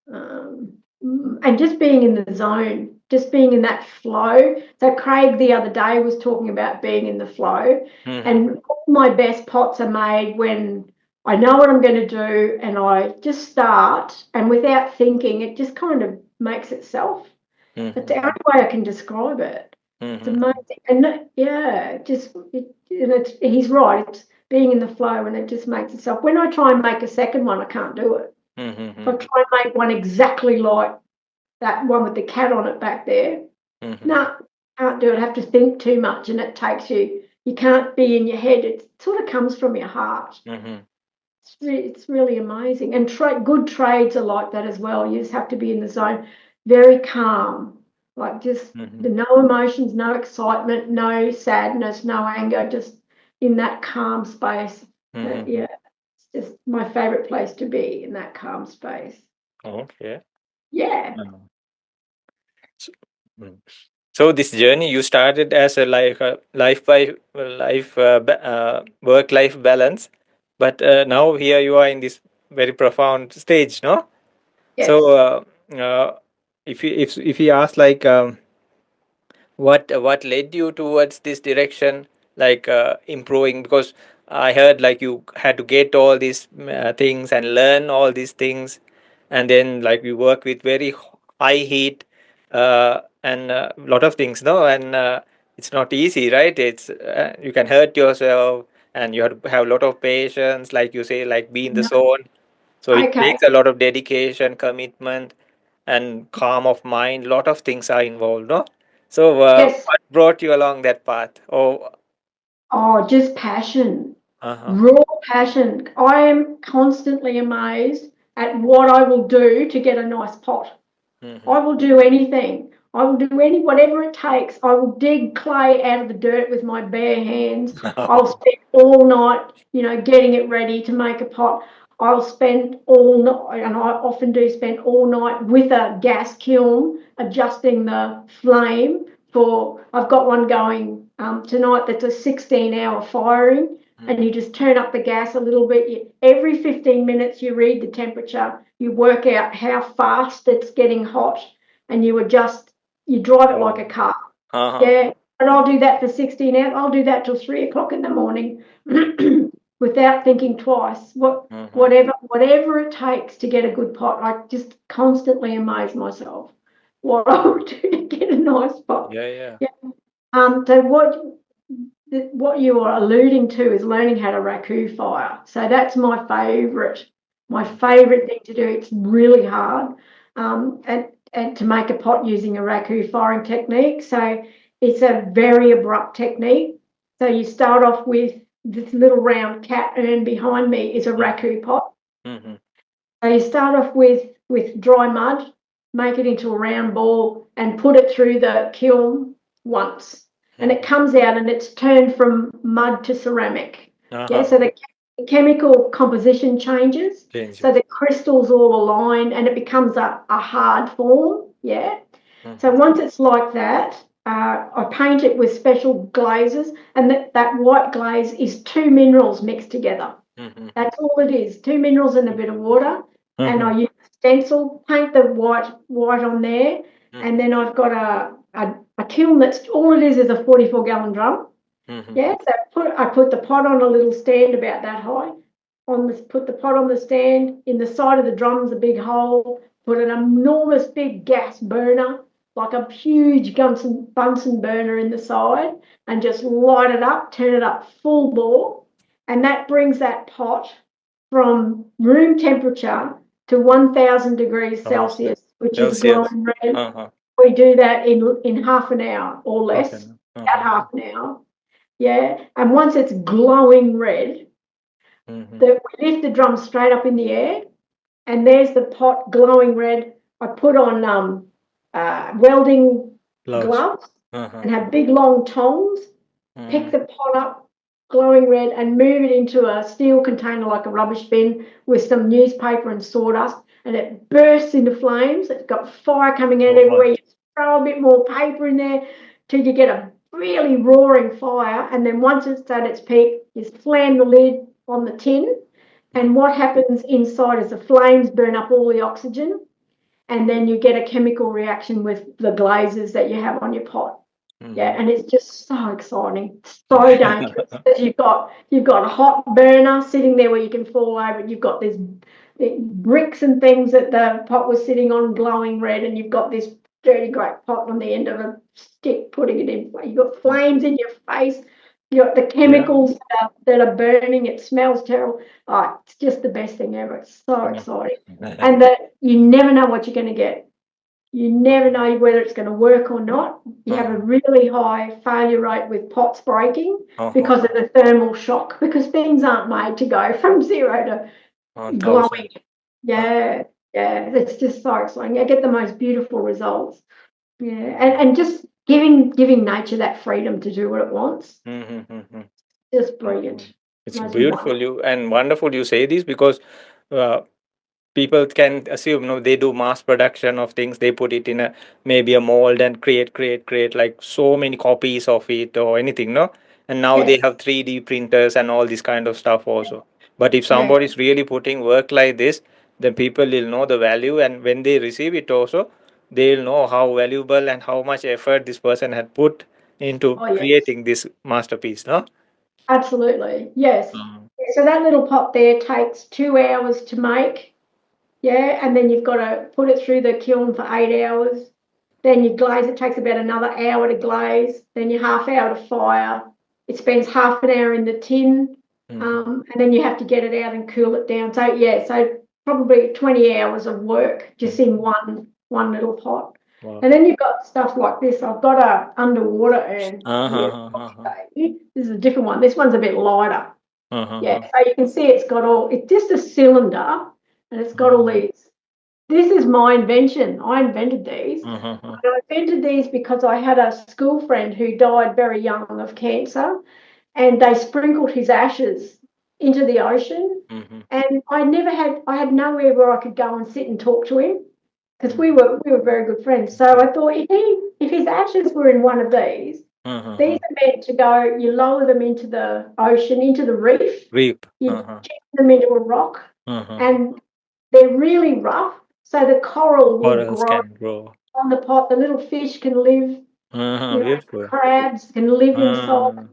And just being in the zone, just being in that flow. So Craig the other day was talking about being in the flow, and all my best pots are made when I know what I'm going to do and I just start, and without thinking, it just kind of makes itself. That's the only way I can describe it. It's amazing, and yeah, he's right. being in the flow, and it just makes itself. When I try and make a second one, I can't do it. If I Mm-hmm. try and make one exactly like that one with the cat on it back there, Mm-hmm. no, can't do it. I have to think too much, and it takes you. You can't be in your head. It sort of comes from your heart. Mm-hmm. It's really amazing. And good trades are like that as well. You just have to be in the zone, very calm, like just Mm-hmm. the no emotions, no excitement, no sadness, no anger, just in that calm space. Mm-hmm. Yeah, it's just my favorite place to be, in that calm space. Okay. Yeah. Mm. So, mm. So this journey you started as a work life balance, but now here you are in this very profound stage, no? So Yes. if you ask like what led you towards this direction, like improving, because I heard like you had to get all these things and learn all these things, and then like you work with very high heat and a lot of things, no? And it's not easy, right? It's you can hurt yourself, and you have to have a lot of patience, like you say, like be in the No. zone. So it Okay. takes a lot of dedication, commitment, and calm of mind. Lot of things are involved, no? So Yes. what brought you along that path? Oh, Oh, just passion, uh-huh. raw passion. I am constantly amazed at what I will do to get a nice pot. Mm-hmm. I will do anything. I will do whatever it takes. I will dig clay out of the dirt with my bare hands. I'll spend all night, getting it ready to make a pot. I'll spend all night, and I often do spend all night with a gas kiln, adjusting the flame for. I've got one going tonight that's a 16-hour firing, and Mm-hmm. you just turn up the gas a little bit. Every 15 minutes, you read the temperature, you work out how fast it's getting hot, and you adjust, you drive it like a car. Uh-huh. Yeah. And I'll do that for 16 hours. I'll do that till 3 o'clock in the morning Mm-hmm. without thinking twice. Mm-hmm. Whatever it takes to get a good pot. I just constantly amaze myself what I would do to get a nice pot. Yeah, yeah. Yeah. So what you are alluding to is learning how to raku fire. So that's my favourite thing to do. It's really hard, and to make a pot using a raku firing technique. So it's a very abrupt technique. So you start off with this little round cat urn behind me is a raku pot. Mm-hmm. So you start off with dry mud, make it into a round ball, and put it through the kiln once, and it Mm-hmm. comes out and it's turned from mud to ceramic. Yeah, Uh-huh. so the chemical composition changes, so Changes. the crystals all align, and it becomes a hard form. Yeah. So Mm-hmm. once it's like that, I paint it with special glazes, and that white glaze is two minerals mixed together. Mm-hmm. That's all it is. Two minerals and a bit of water. And Mm-hmm. I use stencil, paint the white on there. And then I've got a kiln that's all it is a 44-gallon drum. Mm-hmm. Yeah. So I put the pot on a little stand about that high. Put the pot on the stand. In the side of the drum's a big hole. Put an enormous big gas burner, like a huge Bunsen burner in the side, and just light it up, turn it up full bore, and that brings that pot from room temperature to 1,000 degrees Oh, Celsius, which is Celsius. glowing red. Uh-huh. We do that in half an hour or Okay. less, about Uh-huh. half an hour. Yeah. And once it's glowing red, Mm-hmm. we lift the drum straight up in the air, and there's the pot glowing red. I put on welding Gloves. gloves Uh-huh. and have big long tongs, pick Mm-hmm. the pot up glowing red and move it into a steel container like a rubbish bin with some newspaper and sawdust, and it bursts into flames. It's got fire coming out Oh, everywhere. hot. You throw a bit more paper in there till you get a really roaring fire, and then once it's at its peak, you slam the lid on the tin, and what happens inside is the flames burn up all the oxygen, and then you get a chemical reaction with the glazes that you have on your pot. Yeah, Mm-hmm. and it's just so exciting, so dangerous, because you've got a hot burner sitting there where you can fall over. You've got these bricks and things that the pot was sitting on glowing red, and you've got this dirty great pot on the end of a stick putting it in. You've got flames in your face. You got the Yeah. chemicals that are burning. It smells terrible. Oh, it's just the best thing ever. It's so Mhm. exciting, and that you never know what you're going to get. You never know whether it's going to work or not. You have a Mhm. really high failure rate with pots breaking Uh-huh. because of the thermal shock, because things aren't made to go from zero to glowing. 1,000. Uh, Yeah, yeah, it's just so exciting. I get the most beautiful results. Yeah, mhm. and just giving nature that freedom to do what it wants. Mhm, mhm, Just mhm. brilliant. It's Most wonderful. beautiful you and wonderful you say this because uh, people can assume no they do mass production of things, they put it in a maybe a mold and create like so many copies of it or anything, no, and now they Yes, have 3D printers and all this kind of stuff also. But if yeah. somebody is really putting work like this, then people will know the value, and when they receive it also, they'll know how valuable and how much effort this person had put into Oh, yes, creating this masterpiece, no. absolutely. Yes. Mm. Yeah, so that little pot there takes 2 hours to make. Yeah, and then you've got to put it through the kiln for 8 hours. Then you glaze, it takes about another hour to glaze. Then you half hour to fire. It spends half an hour in the tin, Mhm. and then you have to get it out and cool it down. So yeah, so probably 20 hours of work just in Mhm. one little pot. And Wow. then you've got stuff like this. I've got a underwater urn Uh-huh, here. uh-huh, This is a different one. This one's a bit lighter. Yeah, uh-huh, so you can see it's just a cylinder and it's got all uh-huh, these. This is my invention. I invented these. uh-huh. I invented these because I had a school friend who died very young of cancer, and they sprinkled his ashes into the ocean. Mhm, And I had nowhere where I could go and sit and talk to him because mhm, we were very good friends. So I thought if his ashes were in one of these uh-huh. are meant to go, you lower them into the ocean, into the reef, Reap. you Uh-huh. dip them into a rock, Uh-huh. and they're really rough. So the coral will Corals grow can grow. on the pot. The little fish can live, Uh-huh. Beautiful. crabs can live inside, Uh,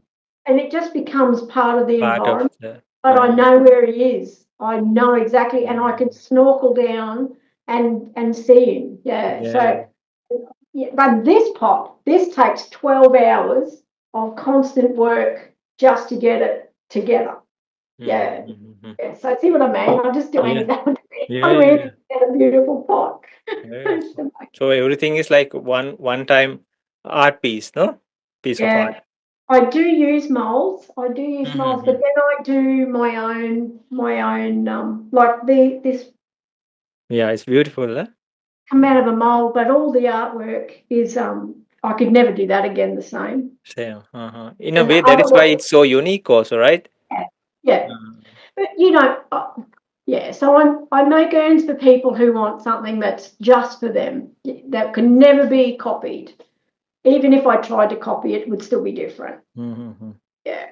and it just becomes part of the part of environment. the. But I know where he is. I know exactly, and I Mhm. can snorkel down and see him. Yeah. Yeah. So, yeah, but this takes 12 hours of constant work just to get it together. Mhm, Yeah. mhm, mhm. Yeah. So see what I mean? I'll just do Yeah. anything. Yeah. I'll do Yeah. anything to get a beautiful pot. Yeah. So everything is like one time art piece, no? Piece of art. Yeah. I do use molds. I do use molds, but Mm-hmm. then I do my own like this Yeah, it's beautiful, huh? come out of a mold, but all the artwork is I could never do that again the same. Same. Uh-huh. In a And the way, that other is why one, it's so unique, also, right? yeah, but yeah. So I make urns for people who want something that's just for them, that can never be copied. Even if I tried to copy it, it would still be different. Mm-hmm. Yeah,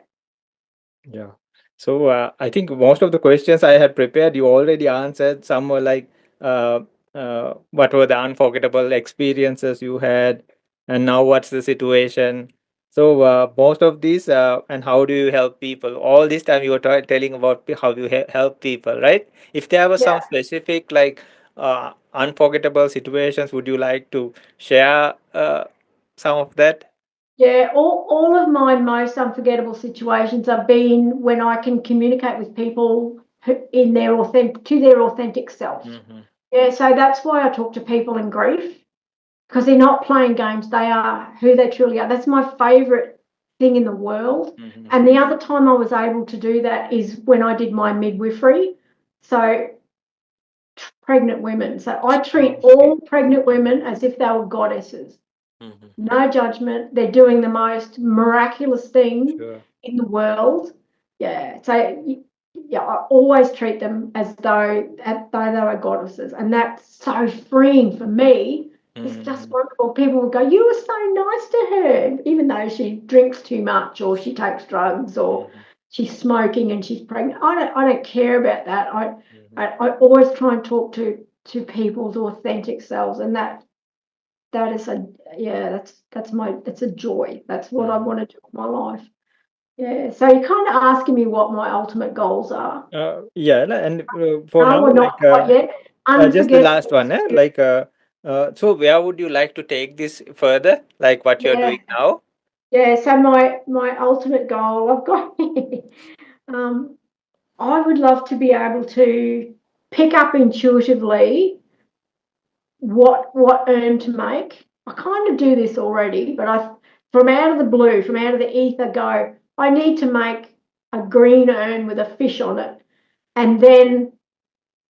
Yeah. So I think most of the questions I had prepared, you already answered. Some were like, uh, what were the unforgettable experiences you had, and now what's the situation? So most of these, and how do you help people? All this time you were telling about how you help people, right? If there were yeah. some specific like unforgettable situations, would you like to share some of that? Yeah, all of my most unforgettable situations have been when I can communicate with people in their authentic self. Mm-hmm. Yeah, so that's why I talk to people in grief, because they're not playing games. They are who they truly are. That's my favorite thing in the world. Mm-hmm. And the other time I was able to do that is when I did my midwifery. So pregnant women. So I treat Okay. all pregnant women as if they were goddesses. Mm-hmm. No judgment. They're doing the most miraculous thing Sure. in the world. Yeah. So yeah, I always treat them as though they were goddesses, and that's so freeing for me. It's just Mm-hmm. wonderful. People will go, "You were so nice to her," even though she drinks too much or she takes drugs or Mm-hmm. she's smoking and she's pregnant. I don't care about that. Mm-hmm. I always try and talk to people's authentic selves, and that is a yeah, that's a joy. That's what I Mm-hmm. want to do with my life. Yeah. So you're kind of asking me what my ultimate goals are. Yeah, and for No, now, we're not like quite yet. just the Unforgettable last one, eh? experience. Like, so where would you like to take this further? Like what you're Yeah. doing now? Yeah, so my ultimate goal, I've got um, I would love to be able to pick up intuitively what earn to make. I kind of do this already, but I from out of the blue, from out of the ether, go, I need to make a green urn with a fish on it. And then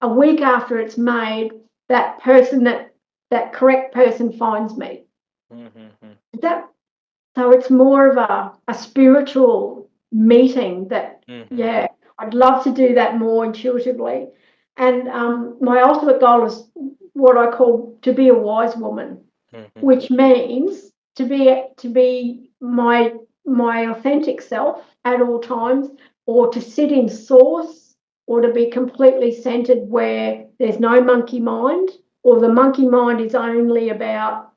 a week after it's made, that person that correct person finds me. Mm-hmm. That so it's more of a spiritual meeting that, Mm-hmm. yeah, I'd love to do that more intuitively. And my ultimate goal is what I call to be a wise woman, Mm-hmm. which means to be my authentic self at all times, or to sit in source, or to be completely centered where there's no monkey mind, or the monkey mind is only about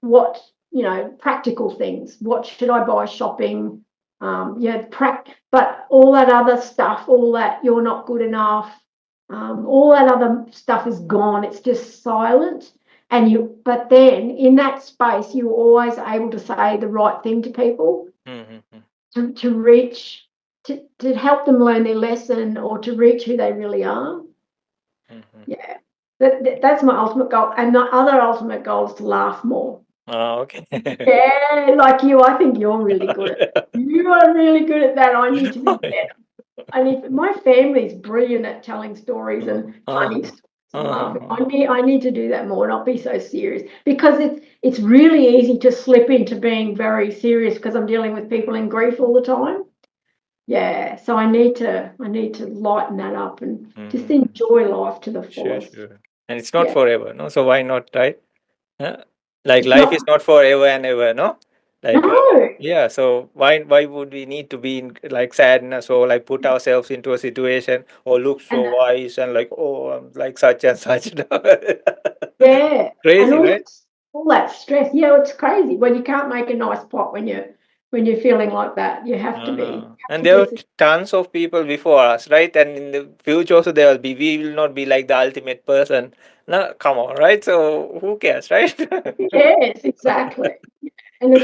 what, practical things. What should I buy shopping? Yeah, but all that other stuff, all that you're not good enough, all that other stuff is gone. It's just silent. But then in that space, you're always able to say the right thing to people, Mm-hmm. to reach, to help them learn their lesson, or to reach who they really are. Mm-hmm. Yeah, that's my ultimate goal. And the other ultimate goal is to laugh more. Oh, okay. Yeah, like you, I think you're really good at. You are really good at that. I need to be better. I need. My family's brilliant at telling stories and funny Uh-huh. stories and laughing. Uh-huh. I need to do that more, not be so serious, because it's really easy to slip into being very serious because I'm dealing with people in grief all the time. Yeah, so I need to lighten that up and just Mm-hmm. enjoy life to the Sure, fullest. sure. And it's not Yeah, forever, no? So why not, right? Like it's life is not. not forever and ever, no? Like No, yeah, so why would we need to be in like sadness or like put ourselves into a situation or look so and wise and like oh I'm like such and such. yeah, and Crazy, right? all that stress. Yeah, it's crazy when you can't make a nice pot when you're feeling like that. You have to be. You And have there to are just. tons of people before us, right? And in the future also there will be. We will not be like the ultimate person. No, come on, right? So who cares, right? Yes, exactly. And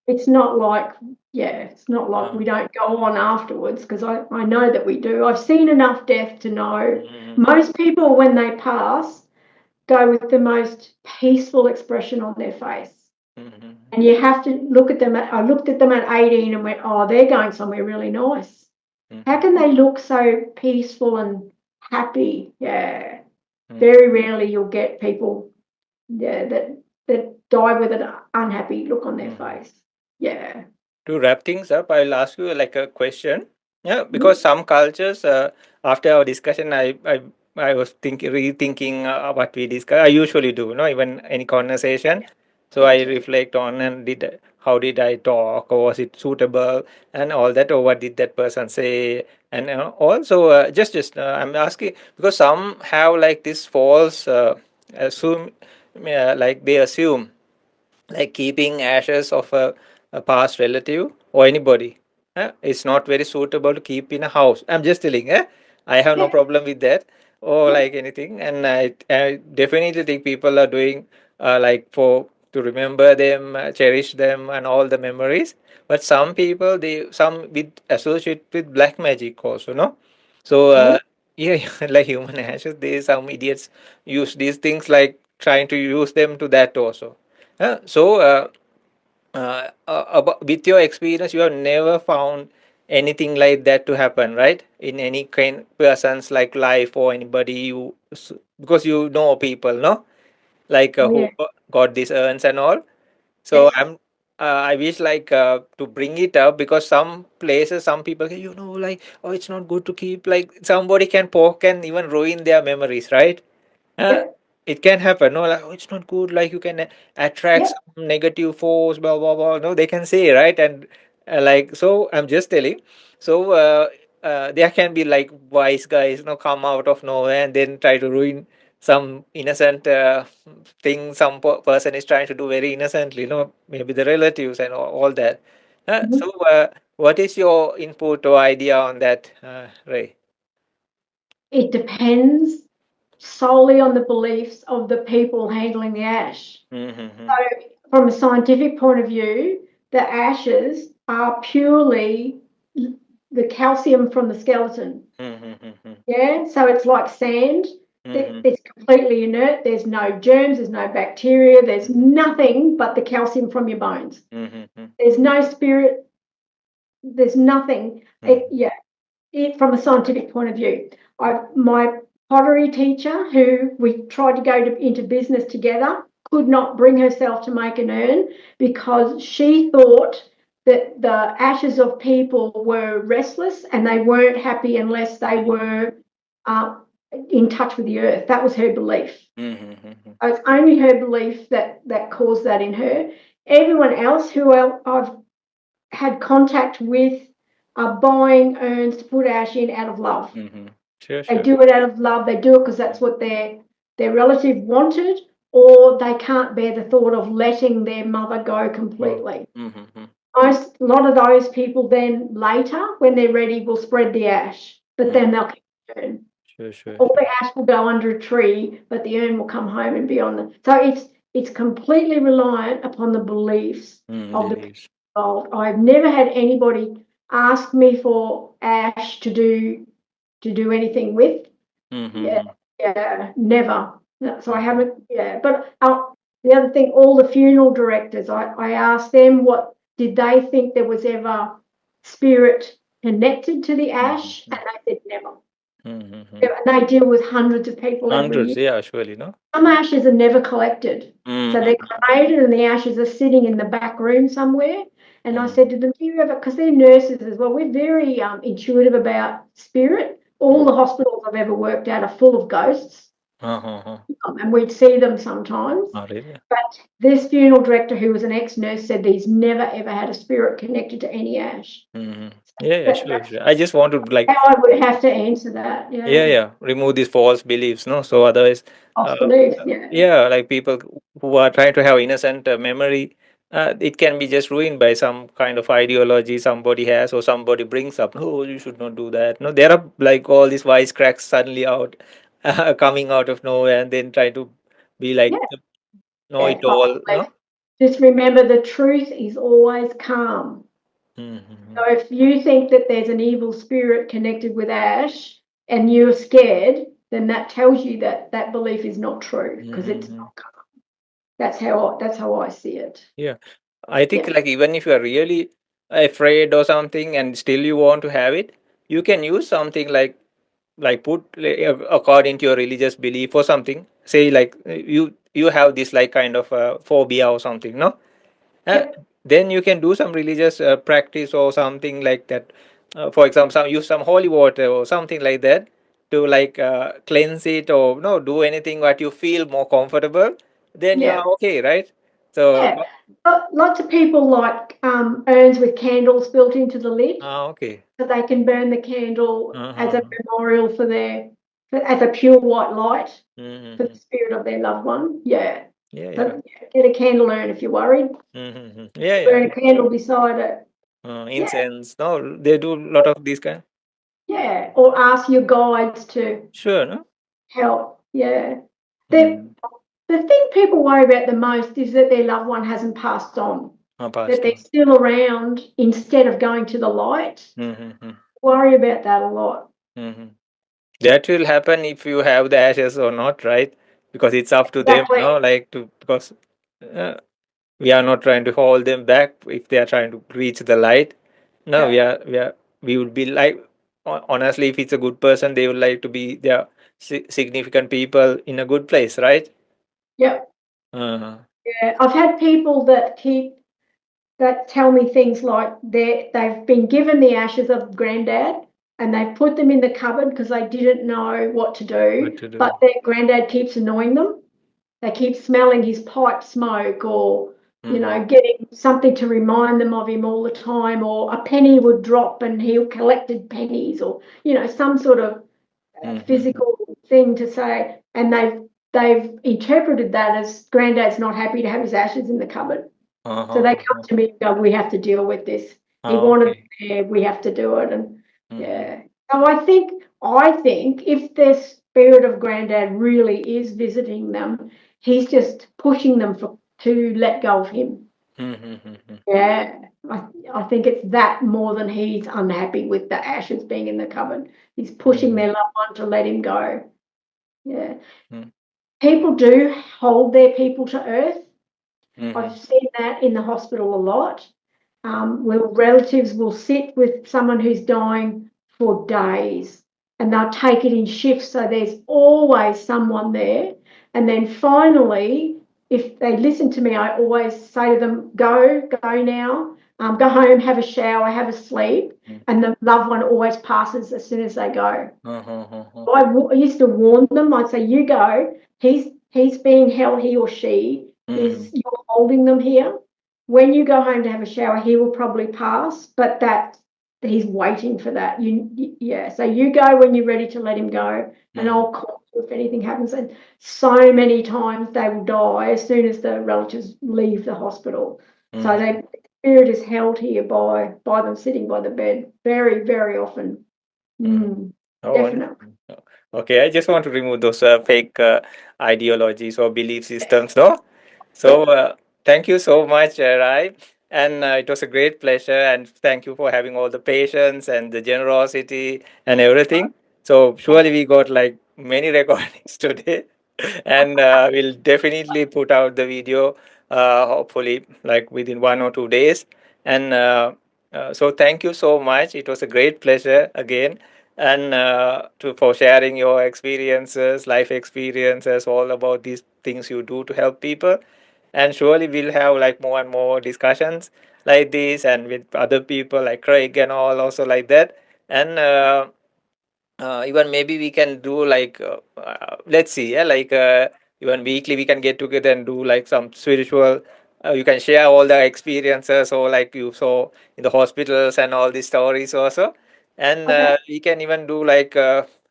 it's not like, yeah, it's not like we Uh, don't go on afterwards, because I know that we do. I've seen enough death to know mm, most people when they pass go with the most peaceful expression on their face. mm, And you have to look at them. I looked at them at 18 and went, oh, they're going somewhere really nice. How mm, can they look so peaceful and happy? Yeah. mm. Very rarely you'll get people, yeah, that die with an unhappy look on their Mhm. face. Yeah. To wrap things up, I'll ask you like a question. Yeah, because Mhm. some cultures, after our discussion, I was rethinking what we discuss. I usually do, no, even any conversation. So Me I too. reflect on and how did I talk, or was it suitable, and all that, or what did that person say, and also I'm asking because some have like this false assume, like they assume like keeping ashes of a past relative or anybody. It's not very suitable to keep in a house. I'm just telling, I have no Yeah. problem with that or Yeah. like anything. And I definitely think people are doing like for to remember them, cherish them, and all the memories. But some people, some with associate with black magic also, no? So Oh, yeah, like human ashes, they some idiots use these things like trying to use them to that also. With your experience, you have never found anything like that to happen, right? In any kind person's like life or anybody because you know people, no? Like oh who yeah. got these urns and all. So Yes. I wish like to bring it up because some places, some people, like, oh, it's not good to keep. Like somebody can poke and even ruin their memories, right? Uh, Yep. it can happen. No, like, oh, it's not good. Like you can attract Yep. some negative force, blah blah blah. No, they can say, right? And like so, I'm just telling. So there can be like wise guys, come out of nowhere and then try to ruin some innocent thing some person is trying to do very innocently. Maybe the relatives and all that. So, Mhm. what is your input or idea on that, Ray? It depends solely on the beliefs of the people handling the ash. Mm-hmm. So, from a scientific point of view, the ashes are purely the calcium from the skeleton. Mm-hmm. Yeah, so it's like sand. Mm-hmm. It's completely inert. There's no germs, there's no bacteria, there's nothing but the calcium from your bones. Mm-hmm. There's no spirit, there's nothing. Mm-hmm. Yeah, from a scientific point of view. My pottery teacher, who we tried to go into business together, could not bring herself to make an urn because she thought that the ashes of people were restless and they weren't happy unless they were uh, in touch with the earth. That was her belief. Mm-hmm. It's only her belief that caused that in her. Everyone else who I've had contact with are buying urns to put ash in out of love. Mm-hmm. Sure, They sure. do it out of love. They do it because that's what their relative wanted, or they can't bear the thought of letting their mother go Oh. completely. Mm-hmm. A lot of those people then later, when they're ready, will spread the ash, but then Mm-hmm. they'll keep the urn. Sure, sure, All the sure. ash will go under a tree, but the urn will come home and be on the. So it's completely reliant upon the beliefs of the people Beliefs. involved. I've never had anybody ask me for ash to do anything with. Yeah, Mm-hmm. yeah, never. No, so I Mm-hmm. haven't. Yeah, but the other thing, all the funeral directors, I asked them what did they think there was ever spirit connected to the ash, Mm-hmm. and they said never. Mm-hmm. Yeah, and they deal with hundreds of people every Hundreds, year. yeah, surely, no? Some ashes are never collected. So they're Mm-hmm. cremated and the ashes are sitting in the back room somewhere. And I said Mm-hmm. to them, do you ever, because they're nurses as well, we're very intuitive about spirit. All the hospitals I've ever worked at are full of ghosts, Uh-huh. and we'd see them sometimes. Oh, really? But this funeral director, who was an ex-nurse, said he's never ever had a spirit connected to any ash. Mm-hmm. Yeah, yeah, sure, That's sure. I just want to like, how I would have to answer that. yeah, Yeah, yeah, remove these false beliefs, no? So otherwise, false uh, beliefs. Yeah, yeah, like people who are trying to have innocent memory, it can be just ruined by some kind of ideology somebody has or somebody brings up. No, you should not do that. No, there are like all these wisecracks suddenly out, coming out of nowhere, and then try to be like yeah, know yeah. it all. No. Just remember the truth is always calm. Mm-hmm. So if you think that there's an evil spirit connected with ash and you're scared, then that tells you that that belief is not true because it's Mm-hmm. not. That's how I see it. Yeah, I think Yeah, like even if you are really afraid or something and still you want to have it, you can use something like put like, according to your religious belief or something. Say like you have this like kind of phobia or something, no? Uh, yep, then you can do some religious practice or something like that. For example, use some holy water or something like that to like cleanse it or no do anything what you feel more comfortable. Then you are yeah, okay, right? So yeah. Lots of people like urns with candles built into the lid, okay. so they can burn the candle as a Uh-huh. memorial as a pure white light for the Mm-hmm. spirit of their loved one. Yeah. Yeah, yeah. So get a candle urn if you're worried. Mm-hmm. Yeah, yeah. Burn a candle beside it. Yeah, Incense. No, they do a lot of these kind. yeah. Or ask your guides to Sure, no. help. Yeah. The Mm. the thing people worry about the most is that their loved one hasn't passed on, that Passed they're on. still around instead of going to the light. Mm-hmm. Worry about that a lot. Mm-hmm. That will happen if you have the ashes or not, right? Because it's up to them, Exactly. no? Like to because uh, we are not trying to hold them back if they are trying to reach the light. No, Yeah. we would be like honestly, if it's a good person, they would like to be their significant people in a good place, right? Yep. Uh-huh. Yeah. I've had people that tell me things like they've been given the ashes of granddad and they've put them in the cupboard because they didn't know what to What do, to but do? their granddad keeps annoying them. They keep smelling his pipe smoke or, Mm-hmm. getting something to remind them of him all the time, or a penny would drop and he'll collected pennies, or, some sort of Mm-hmm. physical thing to say. And they've interpreted that as granddad's not happy to have his ashes in the cupboard. So Uh-huh. they come to me and go, we have to deal with this. He wanted it Okay. there, we have to do it. And Mm-hmm. yeah. So I think if the spirit of granddad really is visiting them, he's just pushing them to let go of him. Mm-hmm. Yeah, I think it's that more than he's unhappy with the ashes being in the cupboard. He's pushing Mm-hmm. their loved one to let him go. Yeah. Mm-hmm. People do hold their people to earth. Mm-hmm. I've seen that in the hospital a lot, where relatives will sit with someone who's dying for days and they'll take it in shifts. So there's always someone there. And then finally, if they listen to me, I always say to them, go now, go home, have a shower, have a sleep. And the loved one always passes as soon as they go. Mm-hmm. I used to warn them. I'd say, "You go. He's being held. He or she Mm-hmm. is. You're holding them here. When you go home to have a shower, he will probably pass, but that he's waiting for that. Yeah. So you go when you're ready to let him go, and Mm-hmm. I'll call you if anything happens." And so many times they will die as soon as the relatives leave the hospital. So Mm-hmm. they spirit is held here by them sitting by the bed very, very often. Mm-hmm. Mm, Oh, definitely. wonderful. Okay, I just want to remove those fake ideologies or belief systems, no? So, thank you so much, Rai. And it was a great pleasure. And thank you for having all the patience and the generosity and everything. So, surely we got like many recordings today. And we'll definitely put out the video, hopefully, like within 1 or 2 days. And so, thank you so much. It was a great pleasure again. And for sharing your experiences, life experiences, all about these things you do to help people. And surely we'll have like more and more discussions like this, and with other people like Craig and all also like that. And even maybe we can do like let's see, yeah, like even weekly we can get together and do like some spiritual, you can share all the experiences or like you saw in the hospitals and all these stories also. And Okay. we can even do like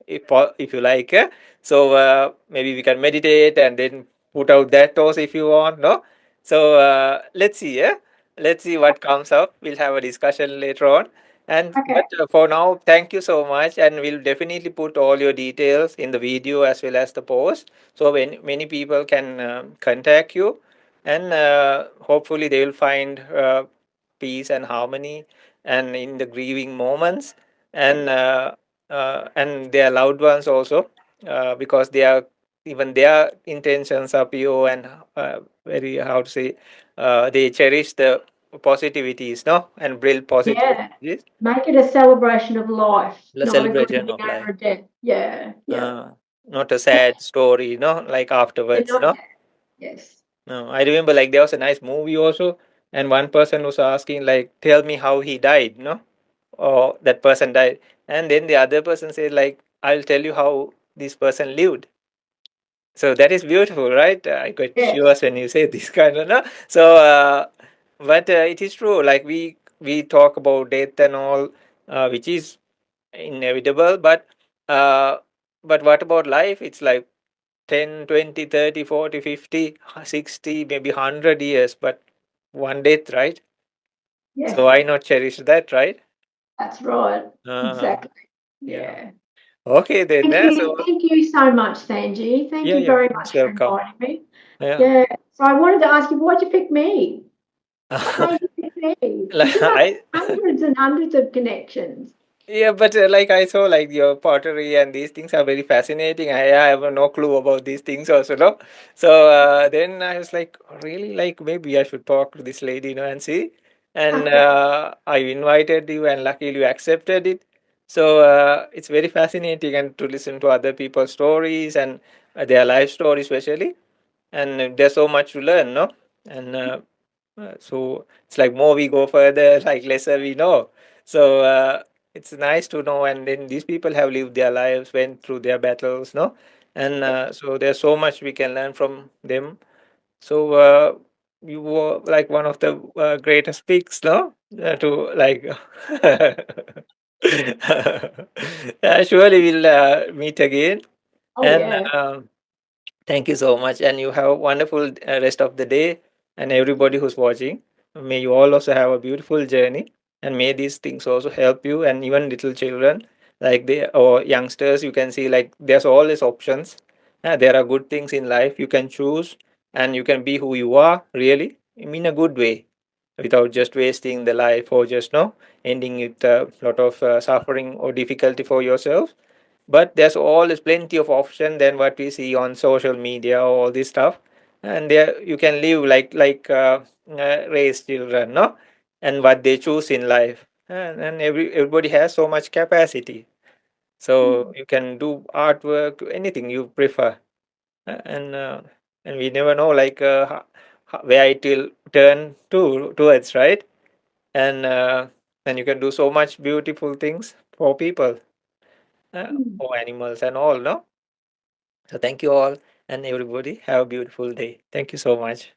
if you like, so maybe we can meditate and then put out that toast if you want, no? So let's see, yeah, let's see what comes up. We'll have a discussion later on. And Okay. but for now, thank you so much, and we'll definitely put all your details in the video as well as the post, so when many people can contact you, and hopefully they will find peace and harmony, and in the grieving moments, and their loved ones also, because they are, even their intentions are pure and very, how to say, they cherish the positivities, no, and build Yeah. positivities. Make it a celebration of life, The not a celebration grieving of life, over a death. Yeah. Yeah. not a sad story, no, like You're afterwards, not, no. yes. No, I remember like there was a nice movie also, and one person was asking like, "Tell me how he died," no, or that person died, and then the other person said like, "I'll tell you how this person lived." So that is beautiful, right? I got Yes. chills when you say this kind of, no. So, but it is true. Like we talk about death and all, which is inevitable. Uh, but what about life? It's like 10, 20, 30, 40, 50, 60, maybe 100 years, but one death, right? So Yes. why not cherish that, right? That's right. Uh, Exactly. yeah. Yeah. Okay then. Thank So you. Thank you so much, Sanji. Thank yeah, you yeah. very Most much for welcome. inviting me. Yeah. Yeah. So I wanted to ask you, why'd you pick me? What made you pick me? Like Because you must I have hundreds and hundreds of connections. Yeah, but like I saw like your pottery and these things are very fascinating. I have no clue about these things also, no? So then I was like, really, like maybe I should talk to this lady, and see. And I invited you, and luckily you accepted it. So it's very fascinating and to listen to other people's stories and their life story especially. And there's so much to learn, no? And so it's like more we go further, like lesser we know. So it's nice to know. And then these people have lived their lives, went through their battles, no? And so there's so much we can learn from them. So you were like one of the greatest peaks, no? To like, surely we'll meet again. Oh, And yeah. thank you so much, and you have a wonderful rest of the day. And everybody who's watching, may you all also have a beautiful journey, and may these things also help you, and even little children, like they or youngsters, you can see like there's always options. There are good things in life you can choose, and you can be who you are really in a good way. without just wasting the life or just no ending with a lot of suffering or difficulty for yourself. But there's always plenty of option than what we see on social media or all this stuff, and there you can live raise children, no, and what they choose in life, and everybody has so much capacity, so Mm. you can do artwork, anything you prefer. And and we never know where it will turn towards, right? And and you can do so much beautiful things for people, Mm. for animals and all, no. So thank you all, and everybody have a beautiful day. Thank you so much.